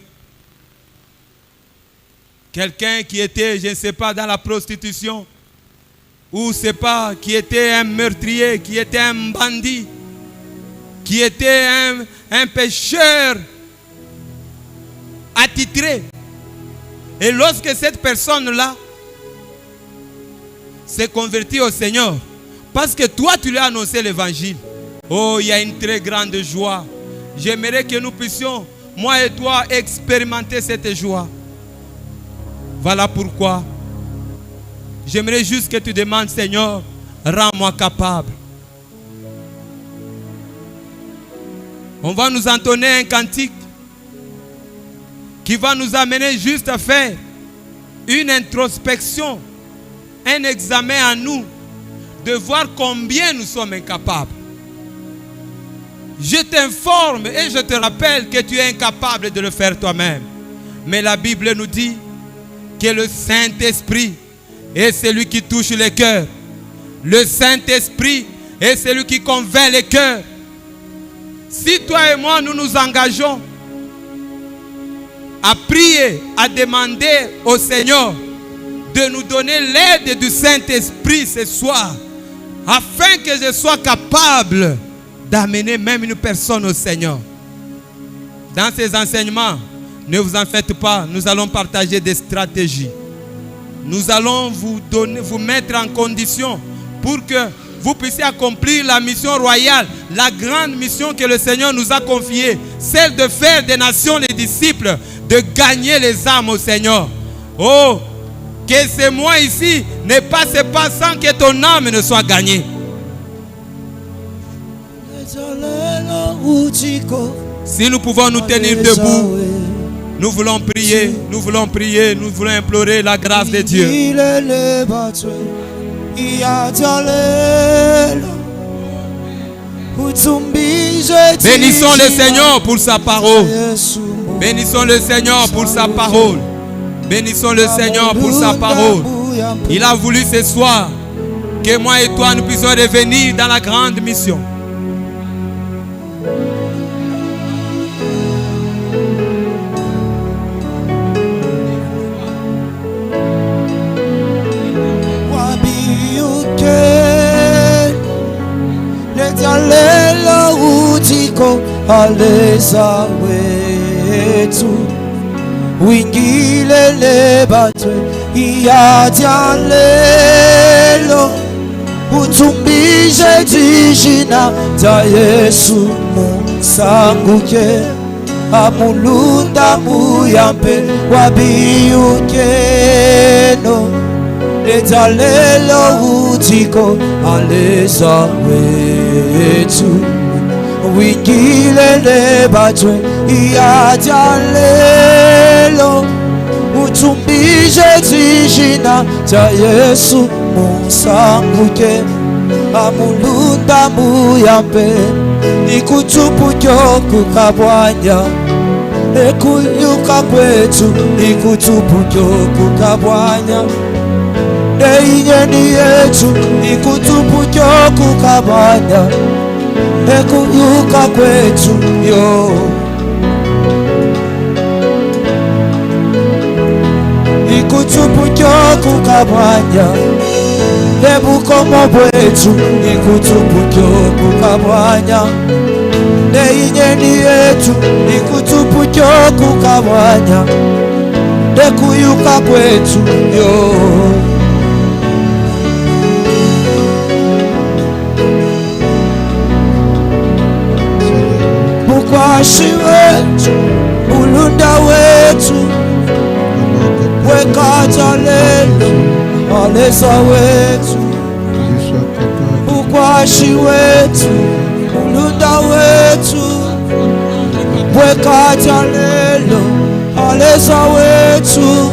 quelqu'un qui était, je ne sais pas, dans la prostitution, ou c'est pas, qui était un meurtrier, qui était un bandit, qui était un pécheur attitré. Et lorsque cette personne-là s'est convertie au Seigneur, parce que toi tu lui as annoncé l'évangile, oh, il y a une très grande joie. J'aimerais que nous puissions, moi et toi, expérimenter cette joie. Voilà pourquoi j'aimerais juste que tu demandes, Seigneur, rends-moi capable. On va nous entonner un cantique qui va nous amener juste à faire une introspection, un examen à nous, de voir combien nous sommes incapables. Je t'informe et je te rappelle que tu es incapable de le faire toi-même. Mais la Bible nous dit que le Saint-Esprit est celui qui touche les cœurs. Le Saint-Esprit est celui qui convainc les cœurs. Si toi et moi nous nous engageons à prier, à demander au Seigneur de nous donner l'aide du Saint-Esprit ce soir, afin que je sois capable d'amener même une personne au Seigneur. Dans ces enseignements, ne vous en faites pas, nous allons partager des stratégies. Nous allons vous mettre en condition pour que vous puissiez accomplir la mission royale, la grande mission que le Seigneur nous a confiée, celle de faire des nations les disciples, de gagner les âmes au Seigneur. Oh, que ce mois ici ne passe pas sans que ton âme ne soit gagnée. Si nous pouvons nous tenir debout, nous voulons prier, nous voulons prier, nous voulons implorer la grâce de Dieu. Bénissons le Seigneur pour sa parole. Bénissons le Seigneur pour sa parole. Bénissons le Seigneur pour sa parole. Il a voulu ce soir que moi et toi nous puissions revenir dans la grande mission. aleza wetu wingile lebatwe iyadyalelo utumbije dijina ta Yesu musanguke amulunda muyampe wabiyukeno letalelo utiko aleza wetu wingile lebatwe iyadyalelo utumbije dijina ta Yesu musanguke amulunda muyampe ikutupukyo kukabwanya ekuyuka kwetu ikutupukyo kukabwanya neinyeni yetu ikutupukyo kukabwanya ekuyuka kwetu yo ikutupukyo kukabwanya nebukomo bwetu ikutupukyo kukabwanya neinyeni yetu ikutupukyo kukabwanya nekuyuka kwetu yo mukwashi wetu ulunda wetu wekatalelo aleza wetu ukwashi wetu ulunda wetu wekatalelo aleza wetu